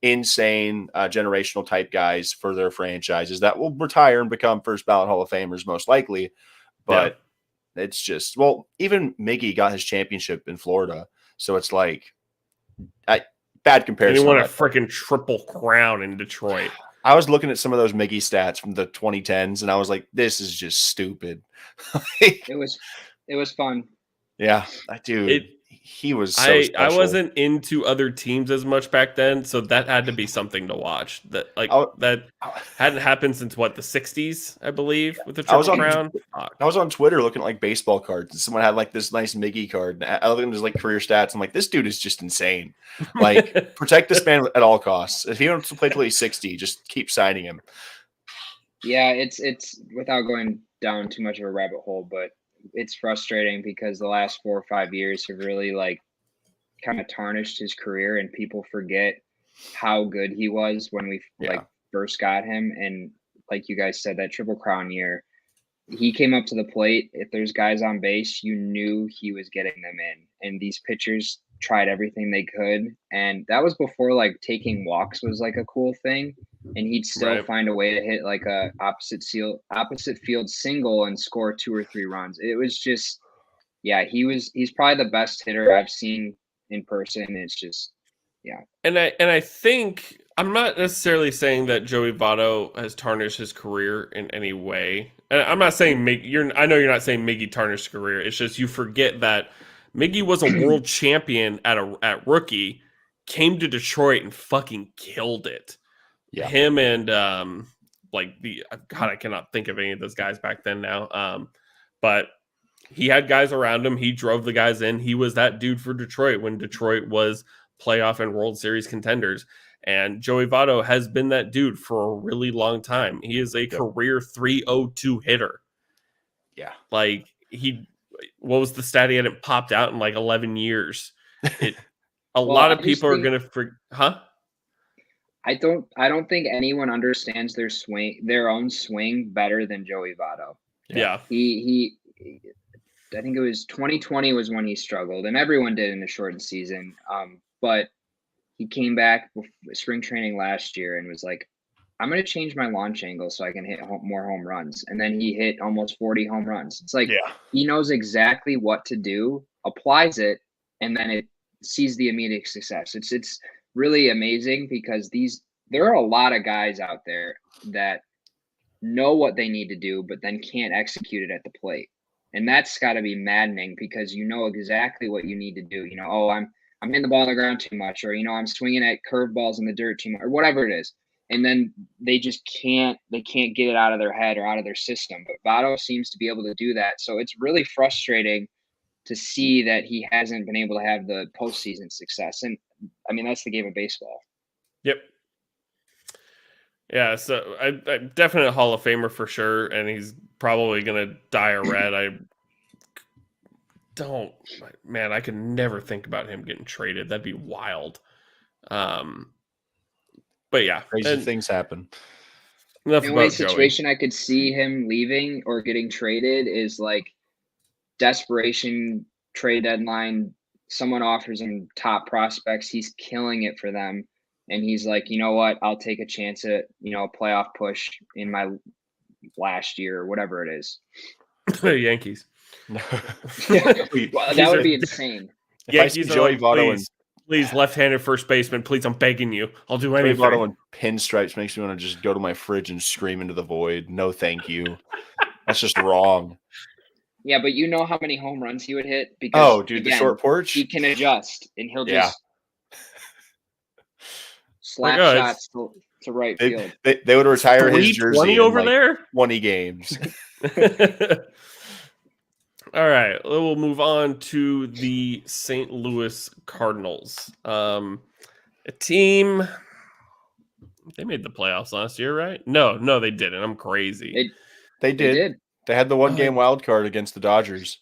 insane generational type guys for their franchises that will retire and become first ballot Hall of Famers most likely. But it's just, even Miggy got his championship in Florida. So it's like bad comparison. And he won a freaking triple crown in Detroit. I was looking at some of those Miggy stats from the 2010s, and I was like, "This is just stupid." It was fun. Yeah, dude, he was. So I special. wasn't into other teams as much back then, so that had to be something to watch. That hadn't happened since the 60s, I believe, with the triple crown. I was on Twitter looking at like baseball cards, and someone had like this nice Miggy card. And I looked at his like career stats. I'm like, this dude is just insane. Like, protect this man at all costs. If he wants to play till he's 60, just keep signing him. Yeah, it's without going down too much of a rabbit hole, but it's frustrating because the last 4 or 5 years have really like kind of tarnished his career, and people forget how good he was when we first got him. And like you guys said, that Triple Crown year, he came up to the plate. If there's guys on base, you knew he was getting them in, and these pitchers tried everything they could. And that was before like taking walks was like a cool thing. And he'd still find a way to hit like a opposite field single and score 2 or 3 runs. It was just, he's probably the best hitter I've seen in person. It's just, And I think I'm not necessarily saying that Joey Votto has tarnished his career in any way. And I'm not saying I know you're not saying Miggy tarnished his career. It's just you forget that Miggy was a world champion at rookie, came to Detroit and fucking killed it. Yeah. Him and I cannot think of any of those guys back then now. But he had guys around him. He drove the guys in. He was that dude for Detroit when Detroit was playoff and World Series contenders. And Joey Votto has been that dude for a really long time. He is a career 302 hitter. Yeah. Like what was the stat? He hadn't popped out in like 11 years. A lot of people are going to I don't think anyone understands their own swing better than Joey Votto. Yeah. He I think it was 2020 was when he struggled, and everyone did in the shortened season. But he came back spring training last year and was like, I'm going to change my launch angle so I can hit more home runs. And then he hit almost 40 home runs. It's like he knows exactly what to do, applies it, and then it sees the immediate success. It's really amazing because there are a lot of guys out there that know what they need to do, but then can't execute it at the plate. And that's got to be maddening because you know exactly what you need to do. You know, I'm hitting the ball on the ground too much, or, I'm swinging at curveballs in the dirt too much, or whatever it is. And then they just can't get it out of their head or out of their system. But Votto seems to be able to do that. So it's really frustrating to see that he hasn't been able to have the postseason success. And I mean, that's the game of baseball. Yep. Yeah, so I definite Hall of Famer for sure, and he's probably going to die a red. I could never think about him getting traded. That'd be wild. But yeah, crazy things happen. The only situation I could see him leaving or getting traded is like desperation trade deadline. Someone offers him top prospects. He's killing it for them. And he's like, you know what? I'll take a chance at, a playoff push in my last year or whatever it is. Yankees. Well, that would be insane. Yankees, Joey Votto, please, left-handed first baseman. Please, I'm begging you. I'll do anything. Joey Votto and pinstripes makes me want to just go to my fridge and scream into the void. No, thank you. That's just wrong. Yeah, but you know how many home runs he would hit? Because, again, the short porch? He can adjust, and he'll just slap shots to right field. They would retire his jersey over there? 20 games. All right, we'll move on to the St. Louis Cardinals. A team, they made the playoffs last year, right? No, they didn't. I'm crazy. They did. did. They had the one game wild card against the Dodgers.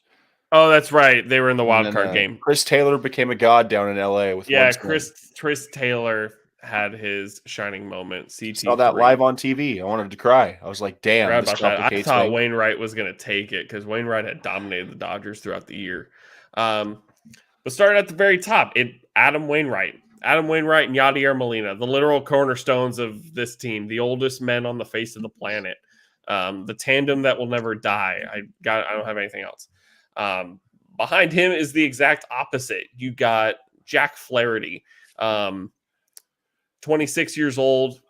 Oh, that's right. They were in the wild And card then, game. Chris Taylor became a god down in LA with Yeah, one swing. Chris Taylor had his shining moment. CT3. Saw that live on TV. I wanted to cry. I was like, damn, Forgot this about that. I complicates thought things. Wainwright was going to take it because Wainwright had dominated the Dodgers throughout the year. But starting at the very top, Adam Wainwright and Yadier Molina, the literal cornerstones of this team, the oldest men on the face of the planet, the tandem that will never die. I don't have anything else. Behind him is the exact opposite. You got Jack Flaherty, 26 years old.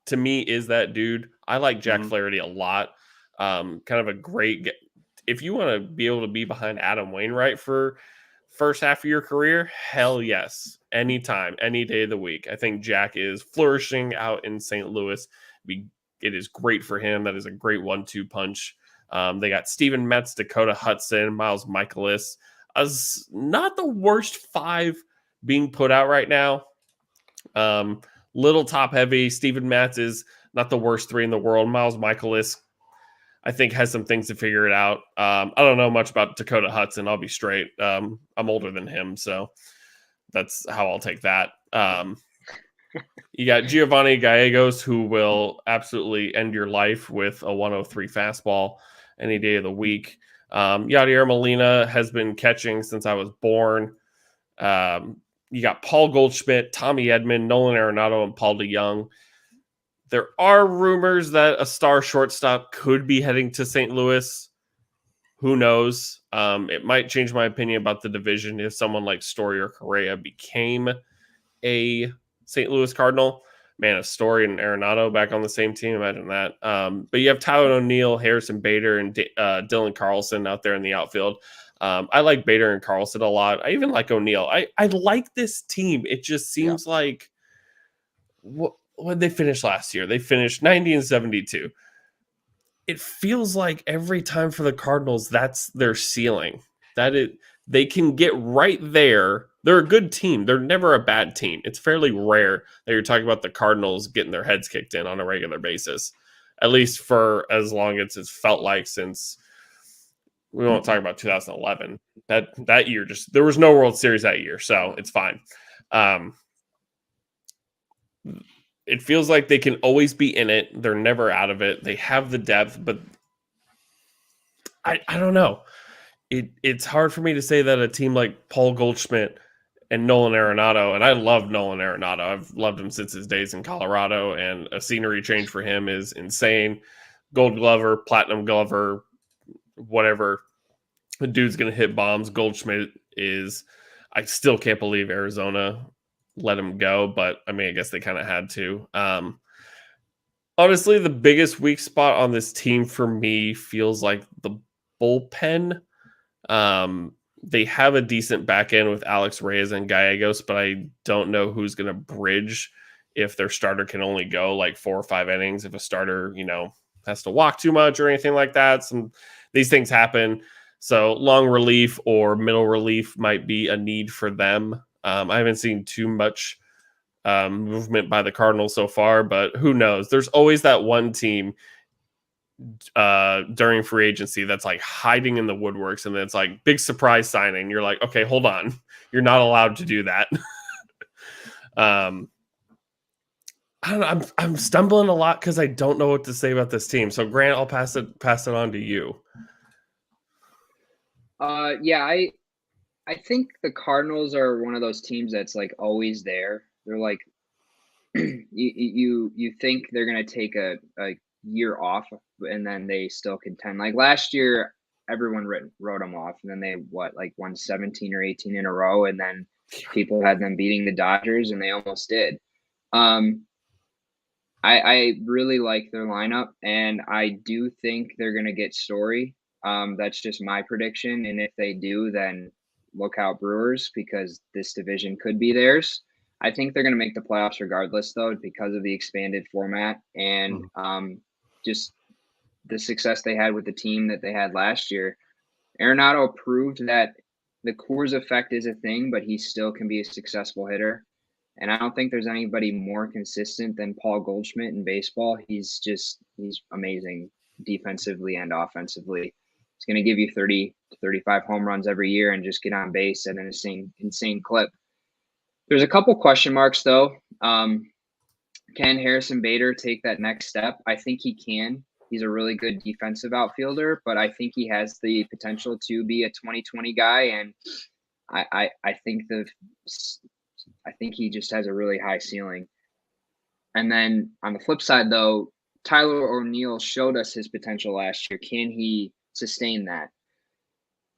To me, is that dude. I like Jack Flaherty a lot. Kind of a great. If you want to be able to be behind Adam Wainwright for first half of your career, hell yes, anytime, any day of the week. I think Jack is flourishing out in St. Louis. It is great for him. That is a great 1-2 punch. They got Steven Metz, Dakota Hudson, Miles Michaelis. As not the worst 5 being put out right now. Little top heavy. Steven Metz is not the worst 3 in the world. Miles Michaelis, I think, has some things to figure it out. I don't know much about Dakota Hudson. I'll be straight. I'm older than him, so that's how I'll take that. You got Giovanni Gallegos, who will absolutely end your life with a 103 fastball any day of the week. Yadier Molina has been catching since I was born. You got Paul Goldschmidt, Tommy Edman, Nolan Arenado, and Paul DeYoung. There are rumors that a star shortstop could be heading to St. Louis. Who knows? It might change my opinion about the division if someone like Story or Correa became a St. Louis Cardinal. Man, if Story and Arenado back on the same team, imagine that. But you have Tyler O'Neill, Harrison Bader, and Dylan Carlson out there in the outfield. I like Bader and Carlson a lot. I even like O'Neill. I like this team. It just seems like what did they finish last year? They finished 90-72. It feels like every time for the Cardinals, that's their ceiling. They can get right there. They're a good team. They're never a bad team. It's fairly rare that you're talking about the Cardinals getting their heads kicked in on a regular basis, at least for as long as it's felt like since. We won't talk about 2011. That year, just there was no World Series that year, so it's fine. It feels like they can always be in it. They're never out of it. They have the depth, but I don't know. It's hard for me to say that a team like Paul Goldschmidt and Nolan Arenado, and I love Nolan Arenado. I've loved him since his days in Colorado, and a scenery change for him is insane. Gold Glover, Platinum Glover, whatever. The dude's going to hit bombs. Goldschmidt is, I still can't believe Arizona let him go, but I mean, I guess they kind of had to. Honestly, the biggest weak spot on this team for me feels like the bullpen. They have a decent back end with Alex Reyes and Gallegos, but I don't know who's going to bridge if their starter can only go like 4 or 5 innings. If a starter, has to walk too much or anything like that, these things happen. So long relief or middle relief might be a need for them. I haven't seen too much movement by the Cardinals so far, but who knows? There's always that one team during free agency that's like hiding in the woodworks, and then it's like big surprise signing. You're like, okay, hold on, you're not allowed to do that. I don't know. I'm stumbling a lot because I don't know what to say about this team. So Grant, I'll pass it on to you. Yeah, I think the Cardinals are one of those teams that's like always there. They're like you think they're gonna take a year off and then they still contend. Like last year, everyone wrote them off, and then they won 17 or 18 in a row, and then people had them beating the Dodgers, and they almost did. I really like their lineup, and I do think they're gonna get Story. That's just my prediction, and if they do, then look out Brewers, because this division could be theirs. I think they're going to make the playoffs regardless, though, because of the expanded format and just the success they had with the team that they had last year. Arenado proved that the Coors effect is a thing, but he still can be a successful hitter. And I don't think there's anybody more consistent than Paul Goldschmidt in baseball. He's amazing defensively and offensively. He's going to give you 30 to 35 home runs every year and just get on base at an insane clip. There's a couple question marks though. Can Harrison Bader take that next step? I think he can. He's a really good defensive outfielder, but I think he has the potential to be a 2020 guy. And I think he just has a really high ceiling. And then on the flip side, though, Tyler O'Neill showed us his potential last year. Can he sustain that?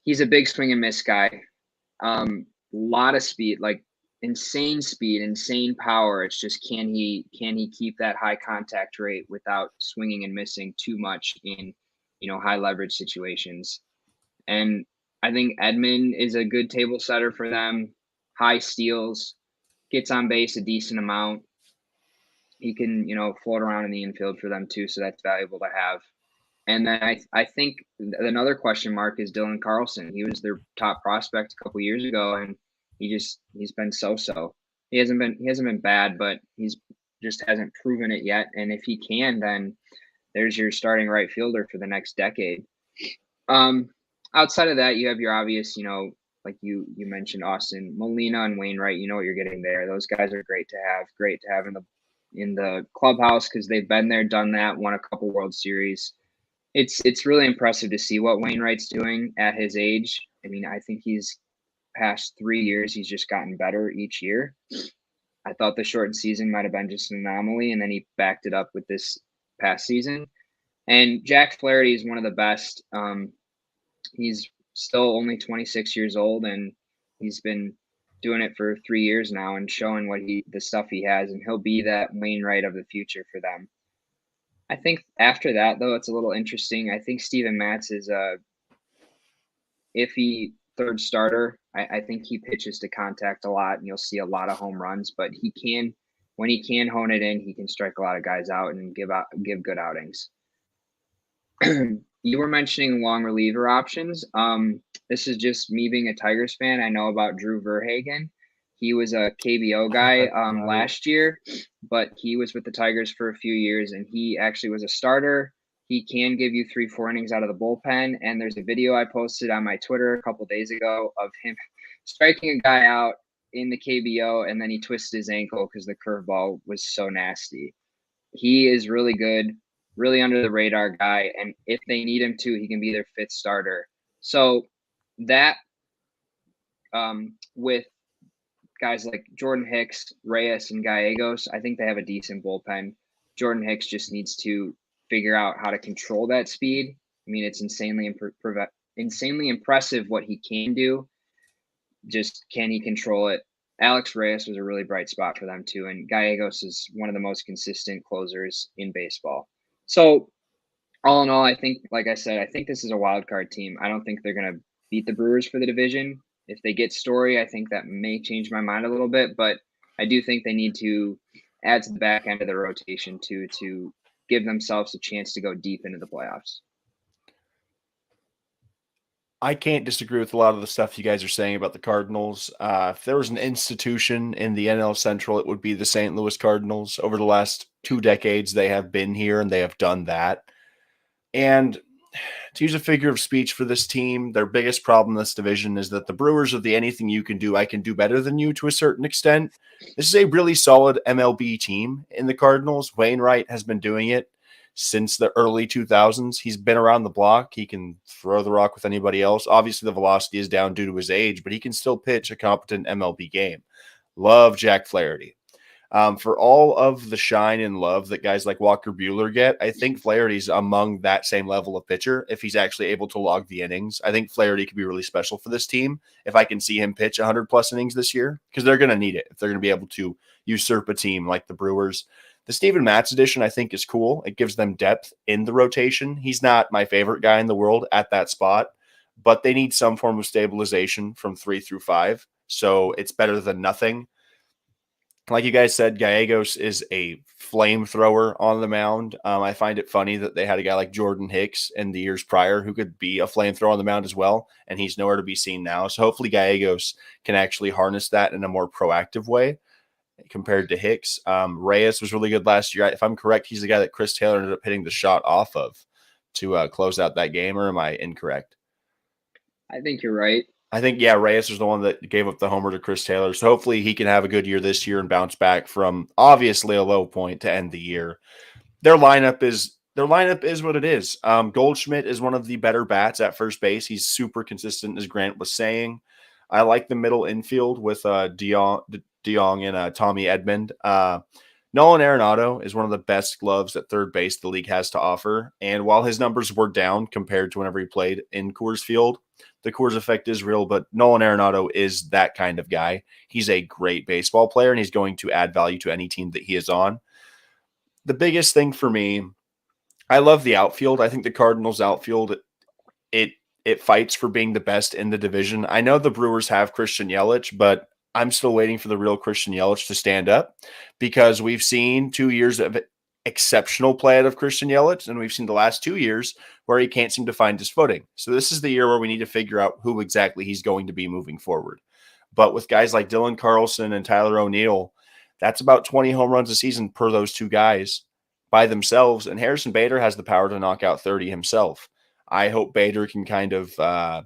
He's a big swing and miss guy. Lot of speed, like insane speed, insane power. It's just can he keep that high contact rate without swinging and missing too much in high leverage situations? And I think Edman is a good table setter for them. High steals, gets on base a decent amount. He can float around in the infield for them too, so that's valuable to have. And then I think another question mark is Dylan Carlson. He was their top prospect a couple years ago, and he's been so. He hasn't been bad, but he's just hasn't proven it yet. And if he can, then there's your starting right fielder for the next decade. Outside of that, you have your obvious, like you mentioned, Austin Molina and Wainwright. You know what you're getting there. Those guys are great to have in the clubhouse because they've been there, done that, won a couple World Series. It's really impressive to see what Wainwright's doing at his age. I mean, I think he's past 3 years, he's just gotten better each year. I thought the shortened season might have been just an anomaly, and then he backed it up with this past season. And Jack Flaherty is one of the best. He's still only 26 years old, and he's been doing it for 3 years now and showing the stuff he has, and he'll be that Wainwright of the future for them. I think after that, though, it's a little interesting. I think Steven Matz is a iffy third starter. I think he pitches to contact a lot, and you'll see a lot of home runs. But when he can hone it in, he can strike a lot of guys out and give good outings. You were mentioning long reliever options. This is just me being a Tigers fan. I know about Drew Verhagen. He was a KBO guy last year, but he was with the Tigers for a few years, and he actually was a starter. He can give you 3-4 innings out of the bullpen, and there's a video I posted on my Twitter a couple days ago of him striking a guy out in the KBO, and then he twisted his ankle because the curveball was so nasty. He is really good, really under the radar guy, and if they need him to, he can be their fifth starter. So that with guys like Jordan Hicks, Reyes, and Gallegos, I think they have a decent bullpen. Jordan Hicks just needs to figure out how to control that speed. I mean, it's insanely impressive what he can do. Just can he control it? Alex Reyes was a really bright spot for them too, and Gallegos is one of the most consistent closers in baseball. So all in all, I think, like I said, I think this is a wild card team. I don't think they're going to beat the Brewers for the division. If they get Story, I think that may change my mind a little bit, but I do think they need to add to the back end of the rotation to give themselves a chance to go deep into the playoffs. I can't disagree with a lot of the stuff you guys are saying about the Cardinals. If there was an institution in the NL Central, it would be the St. Louis Cardinals. Over the last 2 decades, they have been here and they have done that. And to use a figure of speech for this team, their biggest problem in this division is that the Brewers are the anything you can do, I can do better than you to a certain extent. This is a really solid MLB team in the Cardinals. Wainwright has been doing it since the early 2000s. He's been around the block. He can throw the rock with anybody else. Obviously, the velocity is down due to his age, but he can still pitch a competent MLB game. Love Jack Flaherty. For all of the shine and love that guys like Walker Buehler get, I think Flaherty's among that same level of pitcher if he's actually able to log the innings. I think Flaherty could be really special for this team if I can see him pitch 100-plus innings this year, because they're going to need it if they're going to be able to usurp a team like the Brewers. The Steven Matz edition, I think, is cool. It gives them depth in the rotation. He's not my favorite guy in the world at that spot, but they need some form of stabilization from 3 through 5, so it's better than nothing. like you guys said, Gallegos is a flamethrower on the mound. I find it funny that they had a guy like Jordan Hicks in the years prior who could be a flamethrower on the mound as well, and he's nowhere to be seen now. So hopefully Gallegos can actually harness that in a more proactive way compared to Hicks. Reyes was really good last year. If I'm correct, he's the guy that Chris Taylor ended up hitting the shot off of to close out that game, or am I incorrect? I think you're right. I think, yeah, Reyes was the one that gave up the homer to Chris Taylor. So hopefully he can have a good year this year and bounce back from obviously a low point to end the year. Their lineup is what it is. Goldschmidt is one of the better bats at first base. He's super consistent, as Grant was saying. I like the middle infield with DeYoung and Tommy Edmond. Nolan Arenado is one of the best gloves at third base the league has to offer. And while his numbers were down compared to whenever he played in Coors Field, the Coors effect is real, but Nolan Arenado is that kind of guy. He's a great baseball player, and he's going to add value to any team that he is on. The biggest thing for me, I love the outfield. I think the Cardinals outfield, it fights for being the best in the division. I know the Brewers have Christian Yelich, but I'm still waiting for the real Christian Yelich to stand up, because we've seen 2 years of exceptional play out of Christian Yelich, and we've seen the last 2 years where he can't seem to find his footing. So this is the year where we need to figure out who exactly he's going to be moving forward. But with guys like Dylan Carlson and Tyler O'Neill, that's about 20 home runs a season per those two guys by themselves. And Harrison Bader has the power to knock out 30 himself. I hope Bader can kind of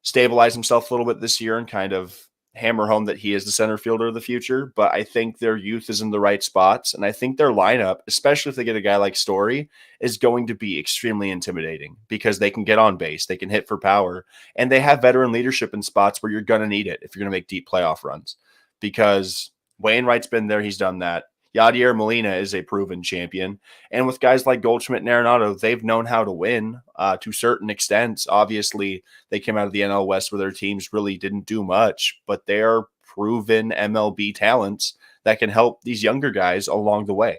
stabilize himself a little bit this year and kind of hammer home that he is the center fielder of the future. But I think their youth is in the right spots. And I think their lineup, especially if they get a guy like Story, is going to be extremely intimidating, because they can get on base, they can hit for power, and they have veteran leadership in spots where you're going to need it if you're going to make deep playoff runs. Because Wainwright's been there, he's done that. Yadier Molina is a proven champion. And with guys like Goldschmidt and Arenado, they've known how to win to certain extents. Obviously, they came out of the NL West where their teams really didn't do much, but they are proven MLB talents that can help these younger guys along the way.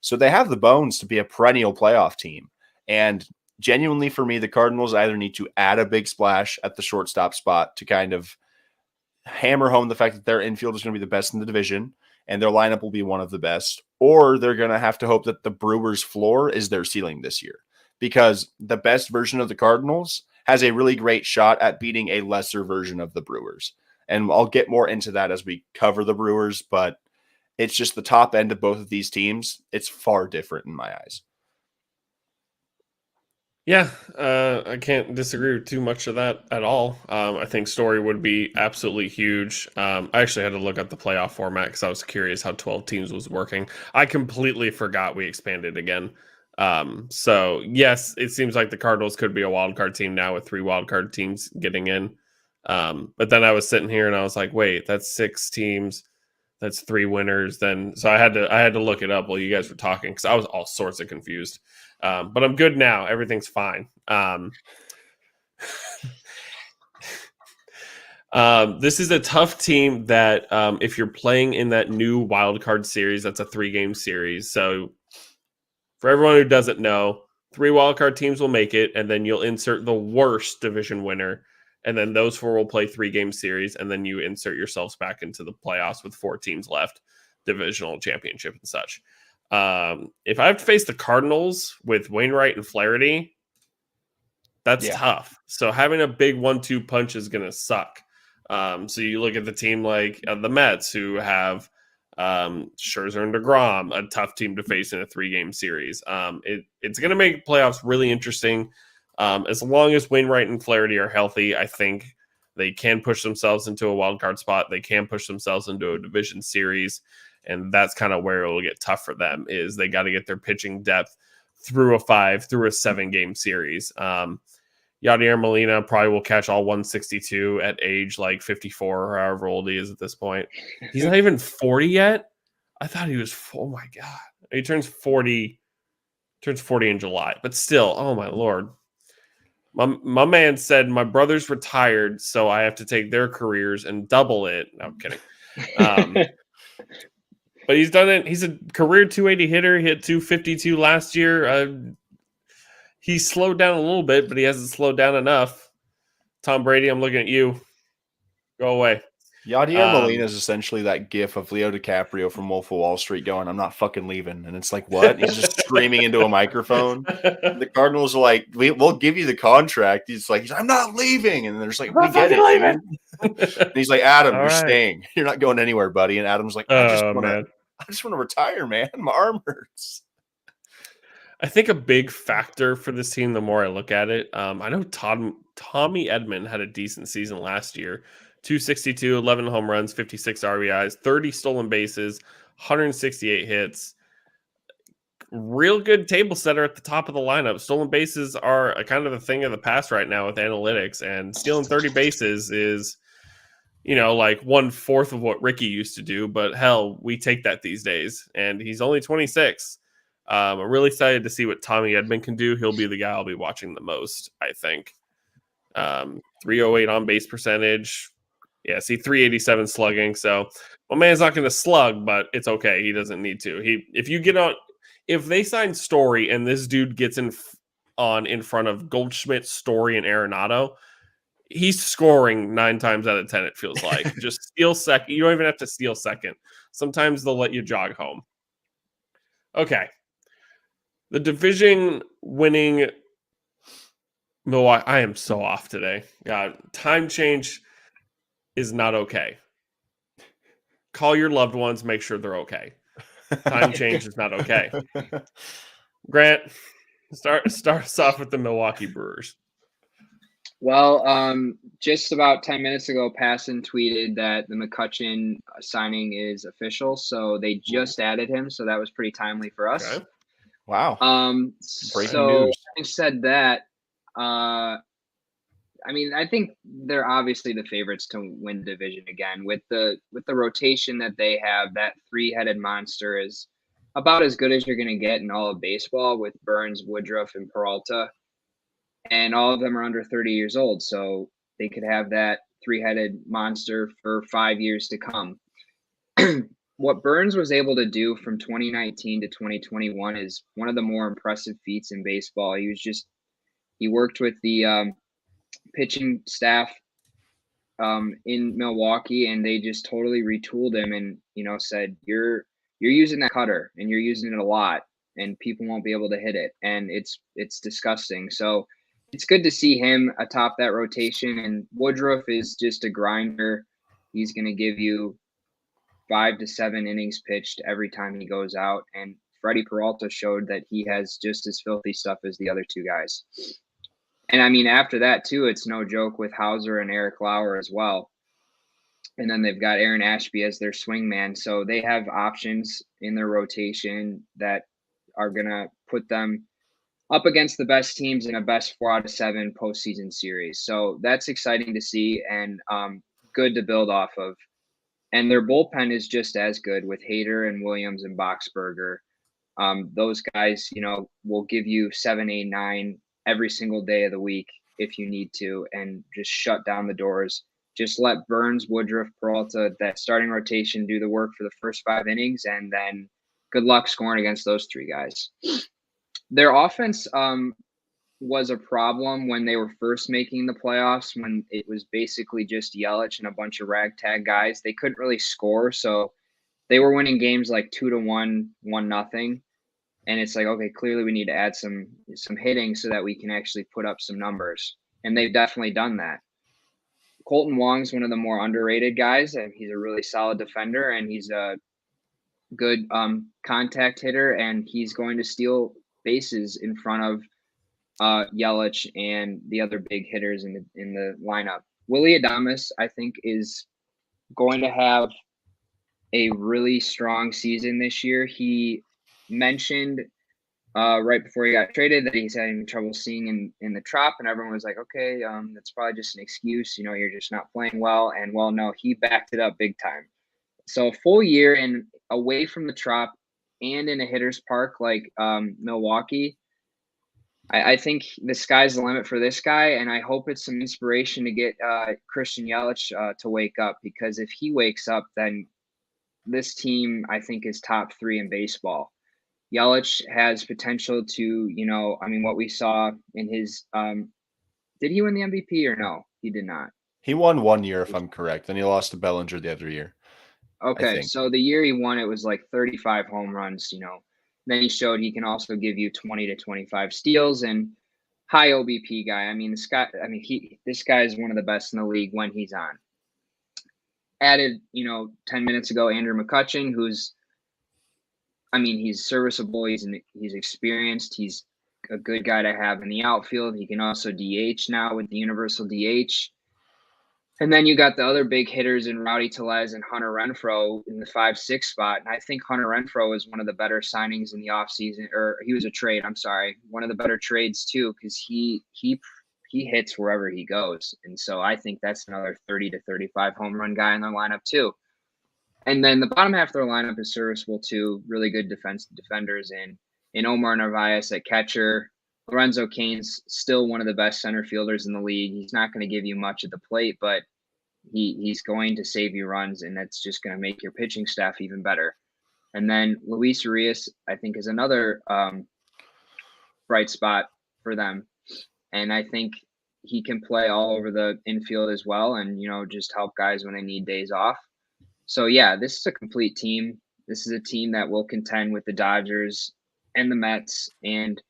So they have the bones to be a perennial playoff team. And genuinely, for me, the Cardinals either need to add a big splash at the shortstop spot to kind of hammer home the fact that their infield is going to be the best in the division, and their lineup will be one of the best, or they're going to have to hope that the Brewers' floor is their ceiling this year, because the best version of the Cardinals has a really great shot at beating a lesser version of the Brewers. And I'll get more into that as we cover the Brewers, but it's just the top end of both of these teams. It's far different in my eyes. Yeah, I can't disagree with too much of that at all. I think Story would be absolutely huge. I actually had to look at the playoff format because I was curious how 12 teams was working. I completely forgot we expanded again. So, yes, it seems like the Cardinals could be a wild card team now with 3 wild card teams getting in. But then I was sitting here and I was like, wait, that's 6 teams. That's 3 winners. So I had to look it up while you guys were talking, because I was all sorts of confused. But I'm good now. Everything's fine. This is a tough team that if you're playing in that new wild card series, that's a 3-game series. So for everyone who doesn't know, 3 wild card teams will make it, and then you'll insert the worst division winner. And then those 4 will play 3-game series, and then you insert yourselves back into the playoffs with 4 teams left, divisional championship and such. If I have to face the Cardinals with Wainwright and Flaherty, that's tough. So having a big 1-2 punch is going to suck. So you look at the team like the Mets, who have Scherzer and DeGrom, a tough team to face in a 3-game series. It's going to make playoffs really interesting. As long as Wainwright and Flaherty are healthy, I think they can push themselves into a wild card spot. They can push themselves into a division series. And that's kind of where it will get tough for them, is they got to get their pitching depth through a 7-game series. Yadier Molina probably will catch all 162 at age like 54 or however old he is at this point. He's not even 40 yet. I thought he was, oh my God. He turns 40 in July, but still, oh my Lord. My man said, my brother's retired, so I have to take their careers and double it. No, I'm kidding. But he's done it. He's a career 280 hitter. He hit 252 last year. He slowed down a little bit, but he hasn't slowed down enough. Tom Brady, I'm looking at you. Go away. Yadier Molina is essentially that gif of Leo DiCaprio from Wolf of Wall Street going, "I'm not fucking leaving." And it's like, what? And he's just screaming into a microphone. And the Cardinals are like, we'll give you the contract. He's like, I'm not leaving. And they're just like, we get it, man. And he's like, Adam, you're staying. You're not going anywhere, buddy. And Adam's like, I just want to retire, man. My arm hurts. I think a big factor for this team, the more I look at it, I know Tommy Edman had a decent season last year. 262, 11 home runs, 56 RBIs, 30 stolen bases, 168 hits. Real good table setter at the top of the lineup. Stolen bases are a kind of a thing of the past right now with analytics, and stealing 30 bases is, like 1/4 of what Ricky used to do. But hell, we take that these days, and he's only 26. I'm really excited to see what Tommy Edman can do. He'll be the guy I'll be watching the most, I think. 308 on base percentage. Yeah, see 387 slugging. So, my man's not going to slug, but it's okay. He doesn't need to. If they sign Story and this dude gets in front of Goldschmidt, Story, and Arenado, he's scoring 9 times out of 10. It feels like just steal second. You don't even have to steal second. Sometimes they'll let you jog home. Okay. The division winning Milwaukee. I am so off today. God, time change is not okay. Call your loved ones, make sure they're okay. Time change is not okay. Grant, start us off with the Milwaukee Brewers. Well, just about 10 minutes ago, Passan tweeted that the McCutchen signing is official, so they just added him, so that was pretty timely for us. Okay. Wow. Breaking news. Having said that, I think they're obviously the favorites to win the division again. With the rotation that they have, that 3-headed monster is about as good as you're going to get in all of baseball with Burns, Woodruff, and Peralta. And all of them are under 30 years old, so they could have that 3-headed monster for 5 years to come. What Burns was able to do from 2019 to 2021 is one of the more impressive feats in baseball. He worked with the pitching staff in Milwaukee, and they just totally retooled him and, said, you're using that cutter and you're using it a lot and people won't be able to hit it. And it's disgusting. So it's good to see him atop that rotation. And Woodruff is just a grinder. He's going to give you 5 to 7 innings pitched every time he goes out. And Freddie Peralta showed that he has just as filthy stuff as the other 2 guys. And after that too, it's no joke with Hauser and Eric Lauer as well. And then they've got Aaron Ashby as their swing man. So they have options in their rotation that are going to put them up against the best teams in a best 4 out of 7 postseason series. So that's exciting to see and good to build off of. And their bullpen is just as good with Hader and Williams and Boxberger. Those guys, will give you 7, 8, 9 every single day of the week if you need to, and just shut down the doors. Just let Burns, Woodruff, Peralta, that starting rotation do the work for the first 5 innings, and then good luck scoring against those 3 guys. Their offense was a problem when they were first making the playoffs, when it was basically just Yelich and a bunch of ragtag guys. They couldn't really score, so they were winning games like 2-1, 1-0. And it's like, okay, clearly we need to add some hitting so that we can actually put up some numbers. And they've definitely done that. Colton Wong's one of the more underrated guys, and he's a really solid defender, and he's a good contact hitter, and he's going to steal bases in front of Yelich and the other big hitters in the lineup. Willy Adames, I think, is going to have a really strong season this year. He mentioned right before he got traded that he's having trouble seeing in the Trop, and everyone was like, okay, that's probably just an excuse. You're just not playing well. And well, no, he backed it up big time. So a full year and away from the Trop and in a hitter's park like Milwaukee, I think the sky's the limit for this guy, and I hope it's some inspiration to get Christian Yelich to wake up, because if he wakes up, then this team, I think, is top 3 in baseball. Yelich has potential to, what we saw in his did he win the MVP or no? He did not. He won 1 year, if I'm correct. Then he lost to Bellinger the other year, I Okay, think. so the year he won, it was like 35 home runs. Then he showed he can also give you 20 to 25 steals and high OBP guy. I mean, this guy is one of the best in the league when he's on. Added, 10 minutes ago, Andrew McCutcheon, he's serviceable. He's experienced. He's a good guy to have in the outfield. He can also DH now with the universal DH. And then you got the other big hitters in Rowdy Tellez and Hunter Renfroe in the 5-6 spot. And I think Hunter Renfroe is one of the better signings in the offseason, or he was a trade, I'm sorry. One of the better trades too, because he hits wherever he goes. And so I think that's another 30 to 35 home run guy in their lineup too. And then the bottom half of their lineup is serviceable too. Really good defenders in Omar Narvaez at catcher. Lorenzo Cain's still one of the best center fielders in the league. He's not going to give you much at the plate, but he's going to save you runs, and that's just going to make your pitching staff even better. And then Luis Urias, I think, is another bright spot for them. And I think he can play all over the infield as well and, just help guys when they need days off. So, yeah, this is a complete team. This is a team that will contend with the Dodgers and the Mets and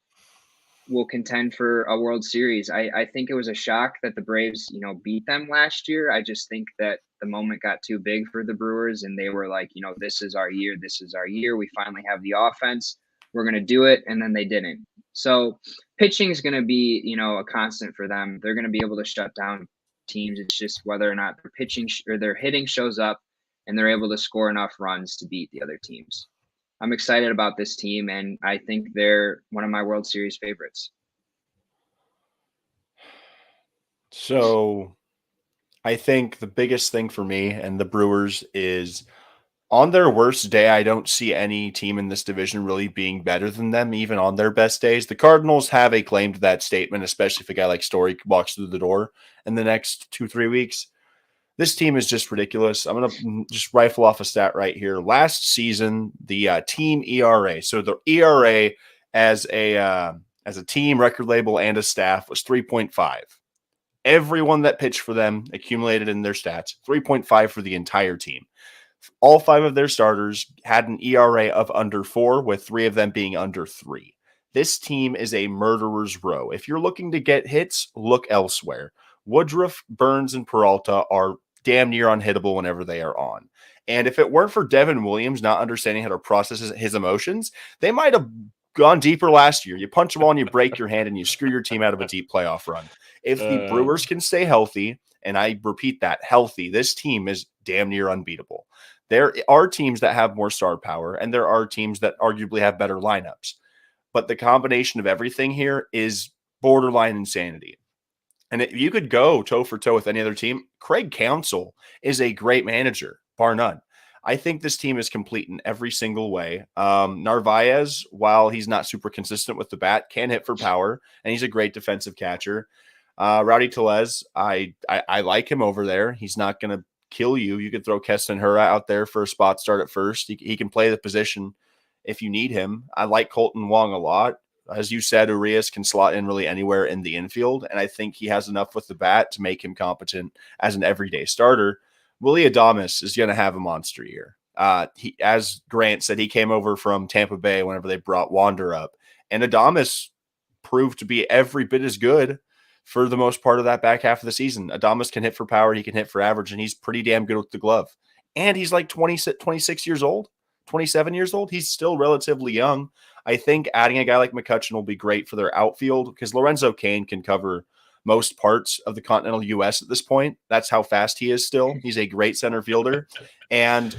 will contend for a World Series. I think it was a shock that the Braves, beat them last year. I just think that the moment got too big for the Brewers and they were like, this is our year. This is our year. We finally have the offense. We're going to do it. And then they didn't. So pitching is going to be, a constant for them. They're going to be able to shut down teams. It's just whether or not their pitching or their hitting shows up and they're able to score enough runs to beat the other teams. I'm excited about this team, and I think they're one of my World Series favorites. So I think the biggest thing for me and the Brewers is on their worst day, I don't see any team in this division really being better than them, even on their best days. The Cardinals have a claim to that statement, especially if a guy like Story walks through the door in the next 2-3 weeks. This team is just ridiculous. I'm going to just rifle off a stat right here. Last season, the team ERA, so the ERA as a team, record label, and a staff was 3.5. Everyone that pitched for them accumulated in their stats, 3.5 for the entire team. All 5 of their starters had an ERA of under 4, with 3 of them being under 3. This team is a murderer's row. If you're looking to get hits, look elsewhere. Woodruff, Burns, and Peralta are damn near unhittable whenever they are on. And if it weren't for Devin Williams not understanding how to process his emotions, they might have gone deeper last year. You punch a ball and you break your hand and you screw your team out of a deep playoff run. If the Brewers can stay healthy, and I repeat that, healthy, this team is damn near unbeatable. There are teams that have more star power, and there are teams that arguably have better lineups. But the combination of everything here is borderline insanity. And if you could go toe for toe with any other team, Craig Counsell is a great manager, bar none. I think this team is complete in every single way. Narvaez, while he's not super consistent with the bat, can hit for power, and he's a great defensive catcher. Rowdy Tellez, I like him over there. He's not going to kill you. You could throw Keston Hura out there for a spot start at first. He can play the position if you need him. I like Colton Wong a lot. As you said, Urias can slot in really anywhere in the infield, and I think he has enough with the bat to make him competent as an everyday starter. Willy Adames is going to have a monster year. As Grant said, he came over from Tampa Bay whenever they brought Wander up, and Adames proved to be every bit as good for the most part of that back half of the season. Adames can hit for power, he can hit for average, and he's pretty damn good with the glove. And he's like 26 years old, 27 years old. He's still relatively young. I think adding a guy like McCutcheon will be great for their outfield because Lorenzo Cain can cover most parts of the continental U.S. at this point. That's how fast he is still. He's a great center fielder. And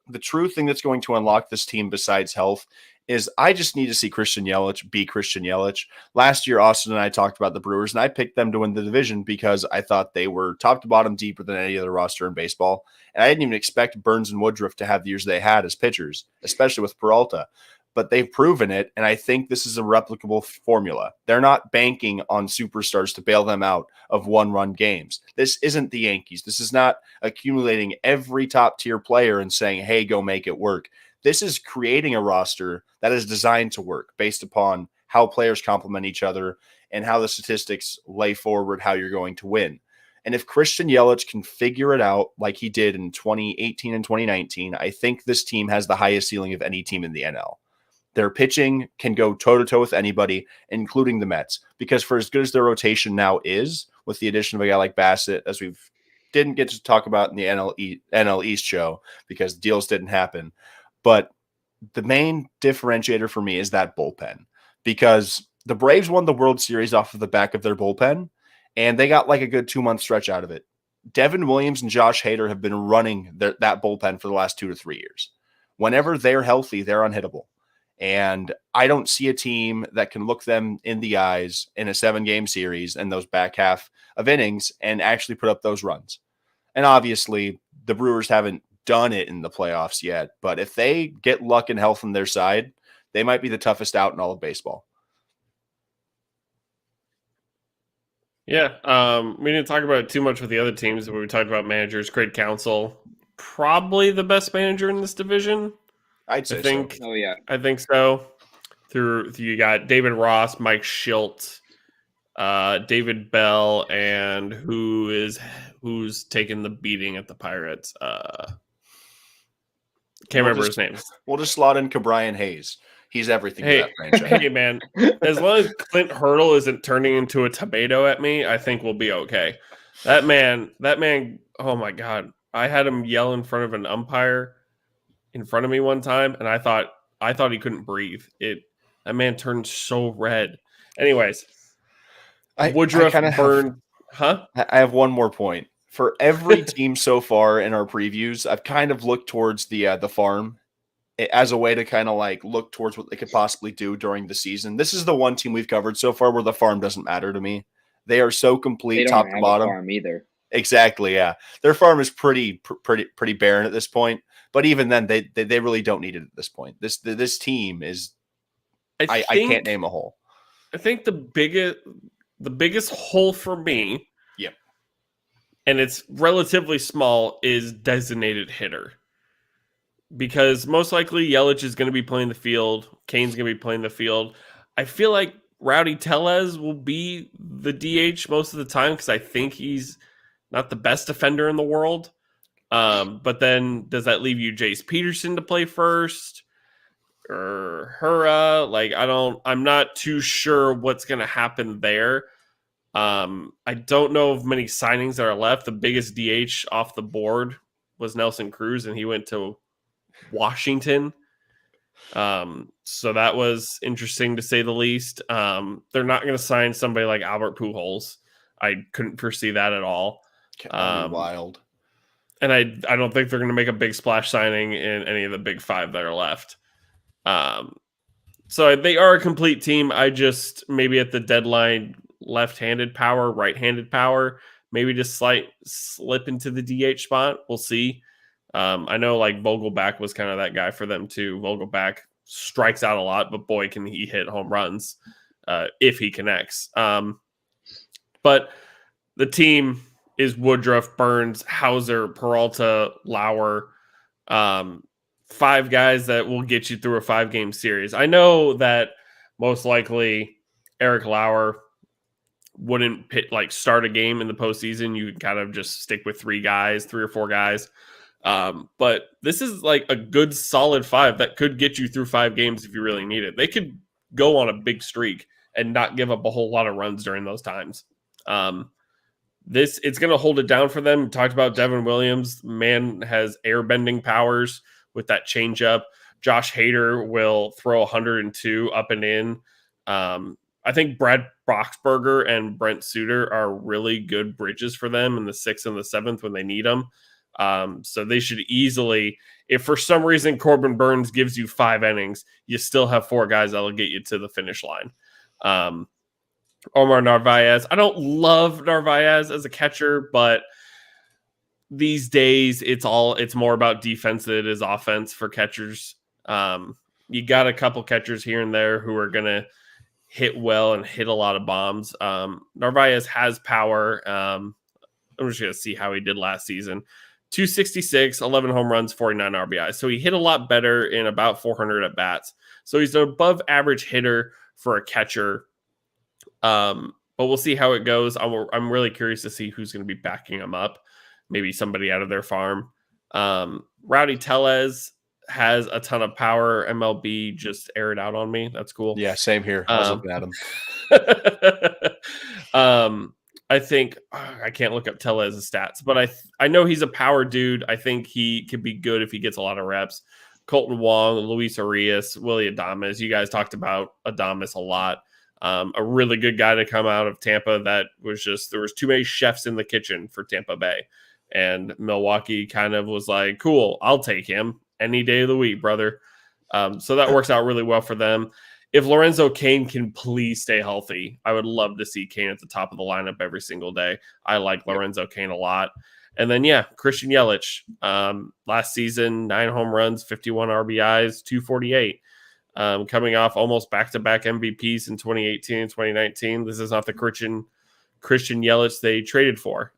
the true thing that's going to unlock this team besides health is I just need to see Christian Yelich be Christian Yelich. Last year, Austin and I talked about the Brewers, and I picked them to win the division because I thought they were top to bottom deeper than any other roster in baseball. And I didn't even expect Burns and Woodruff to have the years they had as pitchers, especially with Peralta. But they've proven it, and I think this is a replicable formula. They're not banking on superstars to bail them out of one-run games. This isn't the Yankees. This is not accumulating every top-tier player and saying, hey, go make it work. This is creating a roster that is designed to work based upon how players complement each other and how the statistics lay forward how you're going to win. And if Christian Yelich can figure it out like he did in 2018 and 2019, I think this team has the highest ceiling of any team in the NL. Their pitching can go toe-to-toe with anybody, including the Mets, because for as good as their rotation now is, with the addition of a guy like Bassett, as we've didn't get to talk about in the NL East show because deals didn't happen, but the main differentiator for me is that bullpen, because the Braves won the World Series off of the back of their bullpen, and they got like a good 2-month stretch out of it. Devin Williams and Josh Hader have been running that bullpen for the last 2 to 3 years. Whenever they're healthy, they're unhittable. And I don't see a team that can look them in the eyes in a 7-game series and those back half of innings and actually put up those runs. And obviously, the Brewers haven't done it in the playoffs yet, but if they get luck and health on their side, they might be the toughest out in all of baseball. Yeah, we didn't talk about it too much with the other teams, but we talked about managers. Craig Counsell, probably the best manager in this division. I'd say I think. so. Oh yeah, I think so. Through you got David Ross, Mike Schilt, David Bell, and who's taking the beating at the Pirates? Can't remember his name. We'll just slot in Cabrian Hayes. He's everything to Hey, that franchise. hey, man! As long as Clint Hurdle isn't turning into a tomato at me, I think we'll be okay. That man! Oh my God! I had him yell in front of an umpire in front of me one time, and I thought he couldn't breathe. That man turned so red. Anyways, Woodruff burned. I have one more point. For every team so far in our previews, I've kind of looked towards the farm as a way to kind of like look towards what they could possibly do during the season. This is the one team we've covered so far where the farm doesn't matter to me. They are so complete, top to bottom. A farm either. Exactly, yeah. Their farm is pretty barren at this point. But even then, they really don't need it at this point. This team is. I can't name a hole. I think the biggest hole for me. Yep. And it's relatively small, is designated hitter. Because most likely Yelich is going to be playing the field. Kane's going to be playing the field. I feel like Rowdy Tellez will be the DH most of the time because I think he's not the best defender in the world. But then does that leave you Jace Peterson to play first? Or Hura? I'm not too sure what's going to happen there. I don't know of many signings that are left. The biggest DH off the board was Nelson Cruz, and he went to Washington. So that was interesting to say the least. They're not going to sign somebody like Albert Pujols. I couldn't foresee that at all. Wild. And I don't think they're going to make a big splash signing in any of the big five that are left. So they are a complete team. I just maybe at the deadline, left-handed power, right-handed power, maybe just slip into the DH spot. We'll see. I know like Vogelback was kind of that guy for them too. Vogelback strikes out a lot, but boy, can he hit home runs if he connects. But the team is Woodruff, Burns, Hauser, Peralta, Lauer, 5 guys that will get you through a 5-game series. I know that most likely Eric Lauer wouldn't start a game in the postseason. You kind of just stick with 3 or 4 guys. But this is like a good solid 5 that could get you through 5 games if you really need it. They could go on a big streak and not give up a whole lot of runs during those times. It's going to hold it down for them. We talked about Devin Williams. Man has air-bending powers with that changeup. Josh Hader will throw 102 up and in. I think Brad Boxberger and Brent Suter are really good bridges for them in the 6th and the 7th when they need them. So they should easily, if for some reason Corbin Burns gives you 5 innings, you still have 4 guys that'll get you to the finish line. Omar Narvaez. I don't love Narvaez as a catcher, but these days it's more about defense than it is offense for catchers. You got a couple catchers here and there who are going to hit well and hit a lot of bombs. Narvaez has power. I'm just going to see how he did last season. 266, 11 home runs, 49 RBIs. So he hit a lot better in about 400 at bats. So he's an above average hitter for a catcher. But but we'll see how it goes. I'm really curious to see who's going to be backing him up. Maybe somebody out of their farm. Rowdy Tellez has a ton of power. MLB just aired out on me. That's cool. Yeah, same here. I was looking at him. I think I can't look up Tellez's stats, but I know he's a power dude. I think he could be good if he gets a lot of reps. Colton Wong, Luis Arias, Willie Adames. You guys talked about Adames a lot. A really good guy to come out of Tampa. That was just, there was too many chefs in the kitchen for Tampa Bay, and Milwaukee kind of was like, cool, I'll take him any day of the week, brother. So that works out really well for them. If Lorenzo Cain can please stay healthy, I would love to see Cain at the top of the lineup every single day. I like Lorenzo Cain a lot. And then, Christian Yelich. Last season, 9 home runs, 51 RBIs, 248. Coming off almost back-to-back MVPs in 2018 and 2019. This is not the Christian Yelich they traded for.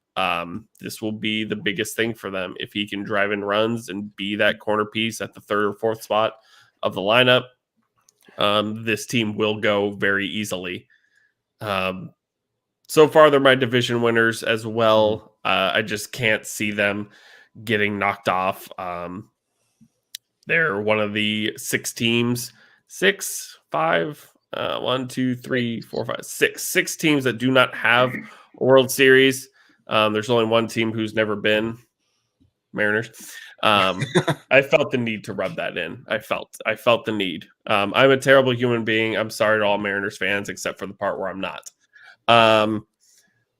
This will be the biggest thing for them. If he can drive in runs and be that corner piece at the 3rd or 4th spot of the lineup, this team will go very easily. So far, they're my division winners as well. I just can't see them getting knocked off. They're one of the 6 teams, 6 teams that do not have a World Series. There's only one team who's never been, Mariners. I felt the need to rub that in. I felt the need. I'm a terrible human being. I'm sorry to all Mariners fans, except for the part where I'm not.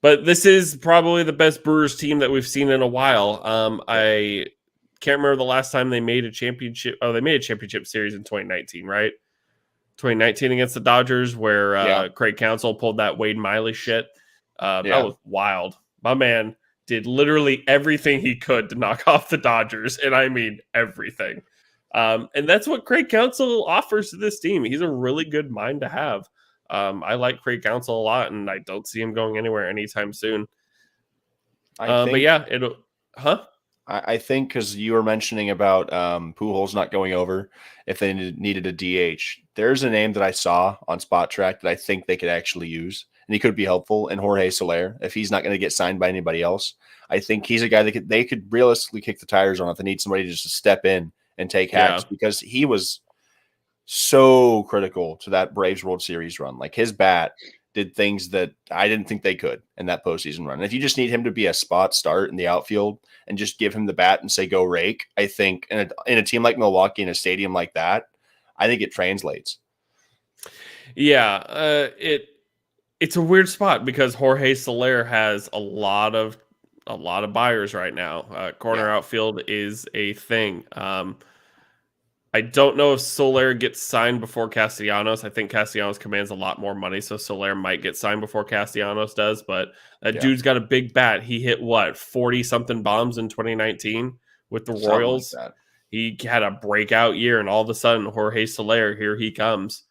But this is probably the best Brewers team that we've seen in a while. I can't remember the last time they made a championship. Oh, they made a championship series in 2019, right? 2019 against the Dodgers, where Craig Counsell pulled that Wade Miley shit. That was wild. My man did literally everything he could to knock off the Dodgers, and I mean everything. And that's what Craig Counsell offers to this team. He's a really good mind to have. I like Craig Counsell a lot, and I don't see him going anywhere anytime soon. I think because you were mentioning about Pujols not going over if they needed a DH, there's a name that I saw on Spot Track that I think they could actually use, and he could be helpful in Jorge Soler if he's not going to get signed by anybody else. I think he's a guy that they could realistically kick the tires on if they need somebody just to step in and take hacks, because he was so critical to that Braves World Series run. Like, his bat did things that I didn't think they could in that postseason run. And if you just need him to be a spot start in the outfield and just give him the bat and say, go rake, I think in a team like Milwaukee, in a stadium like that, I think it translates. Yeah. It's a weird spot because Jorge Soler has a lot of buyers right now. Corner outfield is a thing. I don't know if Soler gets signed before Castellanos. I think Castellanos commands a lot more money, so Soler might get signed before Castellanos does. But that dude's got a big bat. He hit 40-something bombs in 2019 with the Royals. Like he had a breakout year, and all of a sudden, Jorge Soler, here he comes.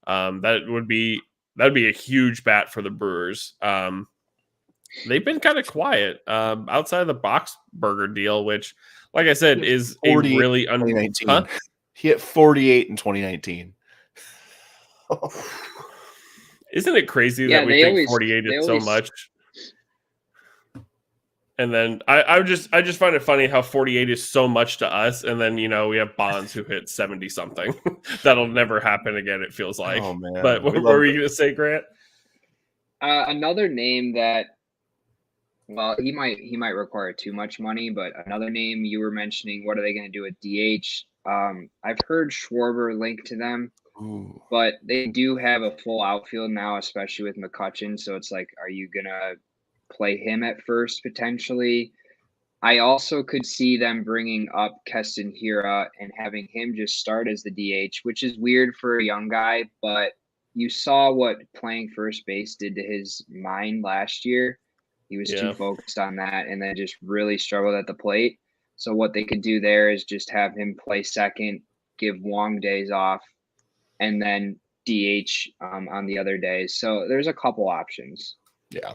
That'd be a huge bat for the Brewers. They've been kind of quiet outside of the Boxberger deal, which, like I said, is a really He hit 48 in 2019. Isn't it crazy that we think 48 is so much? And then I just find it funny how 48 is so much to us, and then we have Bonds who hit 70 something. That'll never happen again, it feels like. Oh man! But what were you going to say, Grant? Another name that, well, he might require too much money, but another name you were mentioning. What are they going to do at DH? I've heard Schwarber linked to them, but they do have a full outfield now, especially with McCutchen. So it's like, are you going to play him at first potentially? I also could see them bringing up Keston Hiura and having him just start as the DH, which is weird for a young guy, but you saw what playing first base did to his mind last year. He was too focused on that and then just really struggled at the plate. So what they could do there is just have him play second, give Wong days off, and then DH on the other days. So there's a couple options. Yeah,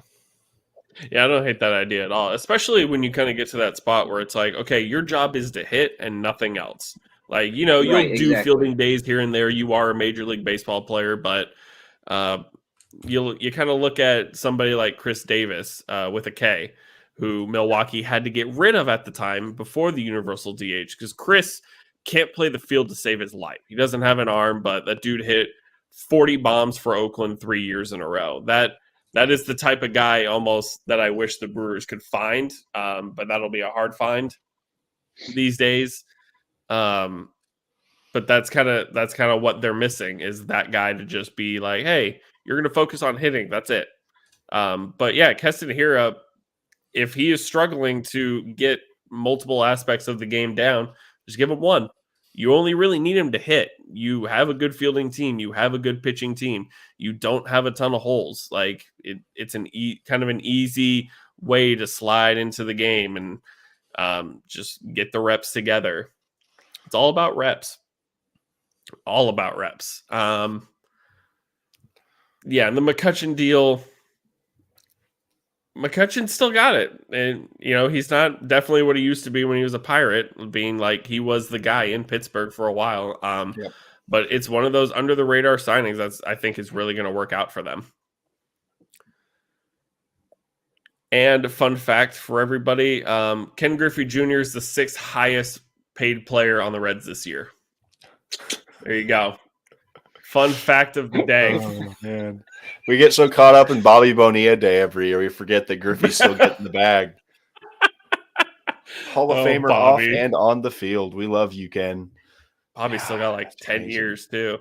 I don't hate that idea at all, especially when you kind of get to that spot where it's like, okay, your job is to hit and nothing else. Like, you'll do fielding days here and there. You are a Major League Baseball player, but you kind of look at somebody like Chris Davis with a K, who Milwaukee had to get rid of at the time before the universal DH, because Chris can't play the field to save his life. He doesn't have an arm, but that dude hit 40 bombs for Oakland 3 years in a row. That is the type of guy almost that I wish the Brewers could find, but that'll be a hard find these days. But that's kind of what they're missing, is that guy to just be like, hey, you're going to focus on hitting. That's it. But yeah, Keston Hiura, if he is struggling to get multiple aspects of the game down, just give him one. You only really need him to hit. You have a good fielding team. You have a good pitching team. You don't have a ton of holes. Like it's kind of an easy way to slide into the game and just get the reps together. It's all about reps. All about reps. Yeah, and the McCutchen deal, McCutchen still got it. And, he's not definitely what he used to be when he was a Pirate, being like he was the guy in Pittsburgh for a while. Yep. But it's one of those under the radar signings that's, I think, is really going to work out for them. And a fun fact for everybody, Ken Griffey Jr. is the 6th highest paid player on the Reds this year. There you go. Fun fact of the day. Oh, man. We get so caught up in Bobby Bonilla Day every year, we forget that Griffey's still getting the bag. Hall of Famer Bobby. off and on the field. We love you, Ken. Bobby's still got like 10 amazing. years, too.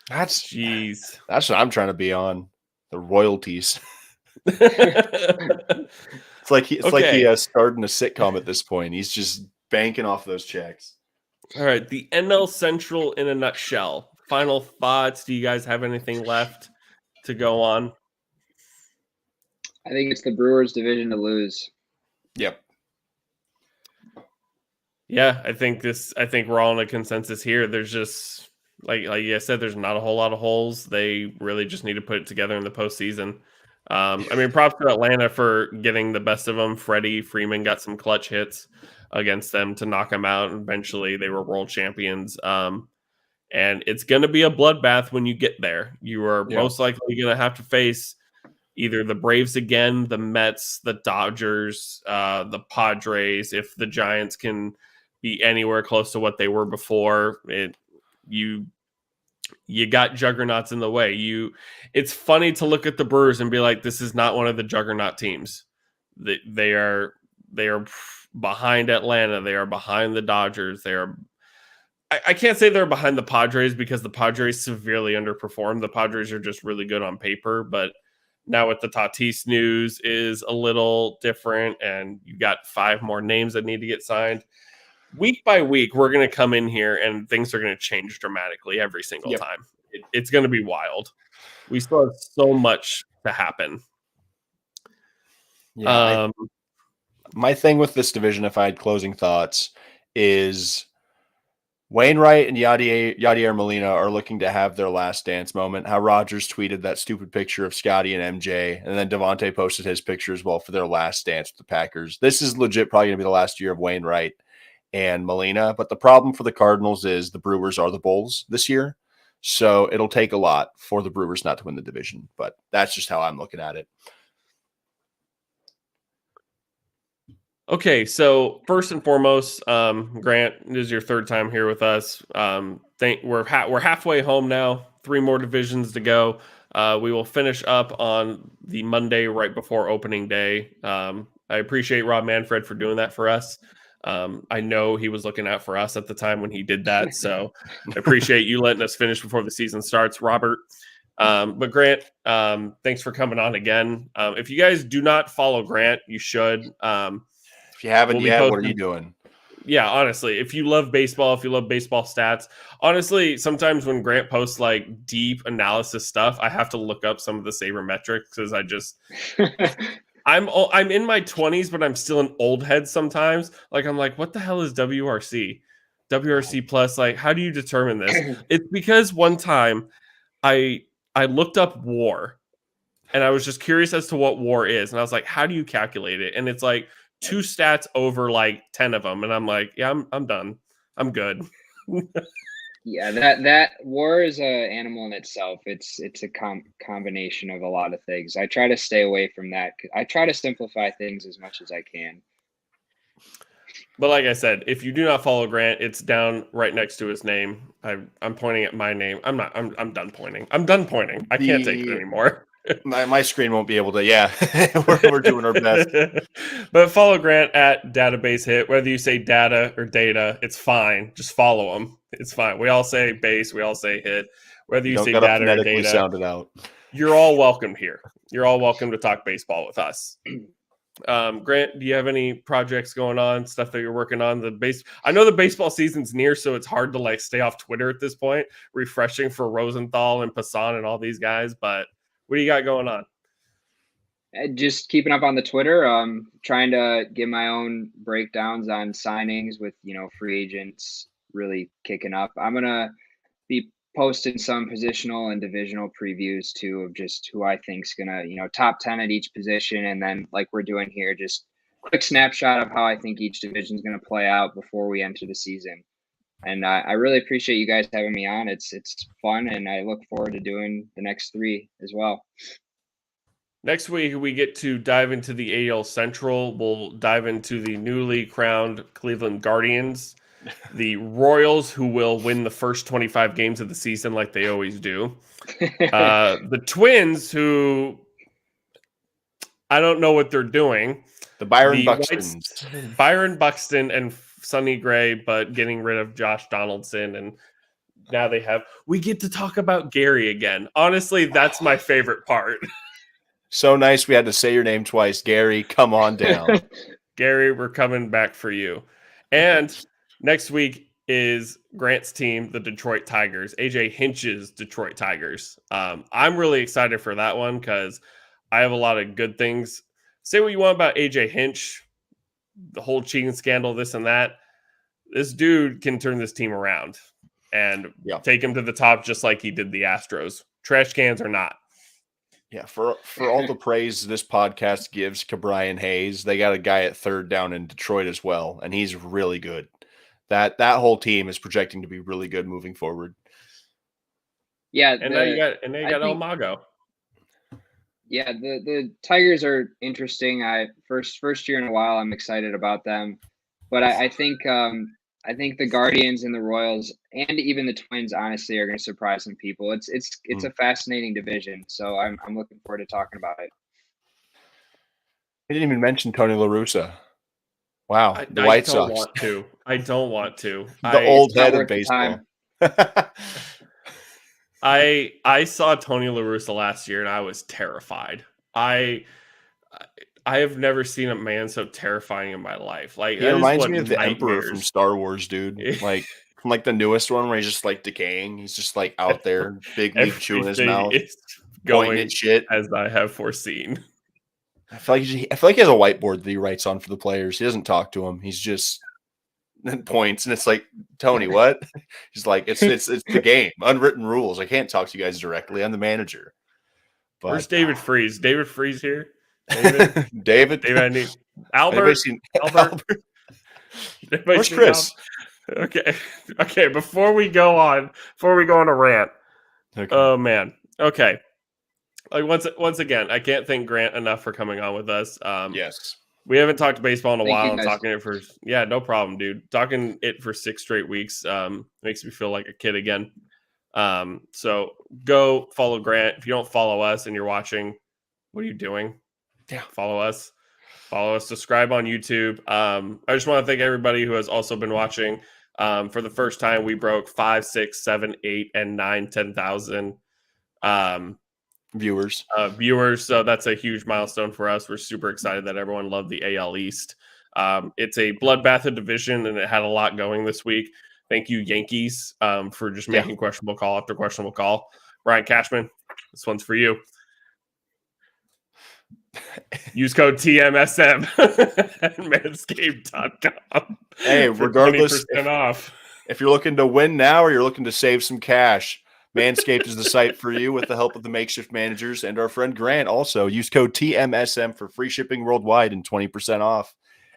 Jeez. That's what I'm trying to be on. The royalties. It's like he starting a sitcom at this point. He's just banking off those checks. All right, the NL Central in a nutshell. Final thoughts. Do you guys have anything left to go on? I think it's the Brewers' division to lose. Yep. Yeah, I think we're all in a consensus here. There's just like I said, there's not a whole lot of holes. They really just need to put it together in the postseason. Props to Atlanta for getting the best of them. Freddie Freeman got some clutch hits against them to knock them out. And eventually, they were world champions. And it's going to be a bloodbath when you get there. You are most likely going to have to face either the Braves again, the Mets, the Dodgers, the Padres. If the Giants can be anywhere close to what they were before, you got juggernauts in the way. It's funny to look at the Brewers and be like, this is not one of the juggernaut teams. They are behind Atlanta. They are behind the Dodgers. I can't say they're behind the Padres because the Padres severely underperformed. The Padres are just really good on paper, but now with the Tatis news is a little different, and you got 5 more names that need to get signed. Week by week, we're going to come in here and things are going to change dramatically every single time. It's going to be wild. We still have so much to happen. Yeah. My thing with this division, if I had closing thoughts, is Wainwright and Yadier Molina are looking to have their last dance moment. How Rogers tweeted that stupid picture of Scotty and MJ, and then Devontae posted his picture as well for their last dance with the Packers. This is legit probably going to be the last year of Wainwright and Molina, but the problem for the Cardinals is the Brewers are the Bulls this year, so it'll take a lot for the Brewers not to win the division, but that's just how I'm looking at it. Okay, so first and foremost, Grant, this is your 3rd time here with us. We're halfway home now. 3 more divisions to go. We will finish up on the Monday right before opening day. I appreciate Rob Manfred for doing that for us. I know he was looking out for us at the time when he did that, so I appreciate you letting us finish before the season starts, Robert. But Grant, thanks for coming on again. If you guys do not follow Grant, you should. If you haven't yet, what are you doing? Yeah, honestly, if you love baseball, if you love baseball stats, honestly, sometimes when Grant posts like deep analysis stuff, I have to look up some of the sabermetrics because I'm in my 20s, but I'm still an old head sometimes. Like I'm like, what the hell is WRC? WRC plus, like, how do you determine this? It's because one time I looked up WAR and I was just curious as to what WAR is. And I was like, how do you calculate it? And it's like 2 stats over like 10 of them. And I'm like, yeah, I'm done. I'm good. Yeah, that war is a animal in itself. It's a combination of a lot of things. I try to stay away from that. I try to simplify things as much as I can. But like I said, if you do not follow Grant, it's down right next to his name. I'm pointing at my name. I'm done pointing. I'm done pointing. I can't take it anymore. My screen won't be able to. Yeah, we're doing our best. But follow Grant at Database Hit. Whether you say data or data, it's fine. Just follow him. It's fine. We all say base. We all say hit. Whether you Don't say gotta data or phonetically data, sound it out. you're all welcome here. You're all welcome to talk baseball with us. Grant, do you have any projects going on, stuff that you're working on? I know the baseball season's near, so it's hard to like stay off Twitter at this point. Refreshing for Rosenthal and Passan and all these guys, but what do you got going on? Just keeping up on the Twitter, trying to get my own breakdowns on signings with, free agents really kicking up. I'm gonna be posting some positional and divisional previews too of just who I think's gonna, top 10 at each position, and then like we're doing here, just quick snapshot of how I think each division's gonna play out before we enter the season. And I really appreciate you guys having me on. It's fun, and I look forward to doing the next 3 as well. Next week, we get to dive into the AL Central. We'll dive into the newly crowned Cleveland Guardians, the Royals, who will win the first 25 games of the season like they always do. The Twins, who I don't know what they're doing. The Byron Buxtons. Byron Buxton and Sonny Gray, but getting rid of Josh Donaldson. And now we get to talk about Gary again. Honestly, that's my favorite part. So nice we had to say your name twice. Gary, come on down. Gary, we're coming back for you. And next week is Grant's team, the Detroit Tigers, AJ Hinch's Detroit Tigers. I'm really excited for that one because I have a lot of good things. Say what you want about AJ Hinch, the whole cheating scandal, this and that. This dude can turn this team around and take him to the top just like he did the Astros. Trash cans or not. Yeah, for all the praise this podcast gives to Brian Hayes, they got a guy at third down in Detroit as well, and he's really good. That whole team is projecting to be really good moving forward. Yeah, and now you got El Mago. Yeah, the Tigers are interesting. First year in a while, I'm excited about them, but I think the Guardians and the Royals and even the Twins, honestly, are going to surprise some people. It's a fascinating division, so I'm looking forward to talking about it. I didn't even mention Tony La Russa. Wow, the White Sox. I don't want to. The old head of baseball. I saw Tony La Russa last year, and I was terrified. I have never seen a man so terrifying in my life. Like, he reminds me of the Emperor from Star Wars, dude. Like from like the newest one where he's just like decaying. He's just like out there, big leaf chewing his mouth, going at shit as I have foreseen. I feel like he has a whiteboard that he writes on for the players. He doesn't talk to them. He's just points, and it's like, Tony, what? He's like, it's the game, unwritten rules. I can't talk to you guys directly. I'm the manager. But, where's David Freeze? David Freeze here. David, I need Albert. Albert. Where's Chris? Okay. Before we go on a rant. Okay. Oh man. Okay. Like once again, I can't thank Grant enough for coming on with us. Yes. We haven't talked baseball in a while, and talking it for no problem, dude. Talking it for 6 straight weeks makes me feel like a kid again. So go follow Grant. If you don't follow us and you're watching, what are you doing? Yeah, follow us. Subscribe on YouTube. I just want to thank everybody who has also been watching. For the first time, we broke 5, 6, 7, 8, and 9, 10,000 viewers. So that's a huge milestone for us. We're super excited that everyone loved the AL East. It's a bloodbath of division, and it had a lot going this week. Thank you, Yankees, for just making questionable call after questionable call. Brian Cashman, this one's for you. Use code TMSM at manscaped.com. Hey, regardless, 20% off. If you're looking to win now or you're looking to save some cash, Manscaped is the site for you with the help of the makeshift managers and our friend Grant. Also, use code TMSM for free shipping worldwide and 20% off.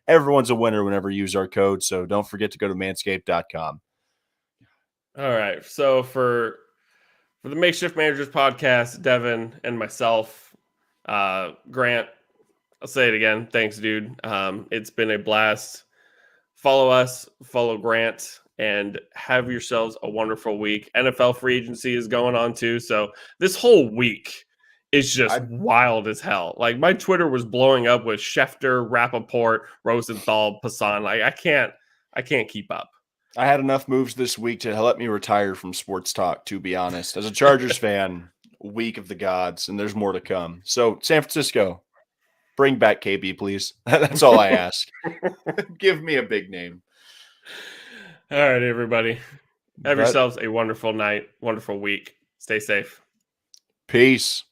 Everyone's a winner whenever you use our code, so don't forget to go to manscaped.com. All right. So for the Makeshift Managers podcast, Devin and myself, Grant, I'll say it again. Thanks, dude. It's been a blast. Follow us, follow Grant, and have yourselves a wonderful week. NFL free agency is going on too. So this whole week is just wild as hell. Like my Twitter was blowing up with Schefter, Rappaport, Rosenthal, Passan. Like I can't keep up. I had enough moves this week to let me retire from sports talk, to be honest. As a Chargers fan, week of the gods, and there's more to come. So, San Francisco, bring back KB, please. That's all I ask. Give me a big name. All right, everybody. Have yourselves a wonderful night, wonderful week. Stay safe. Peace.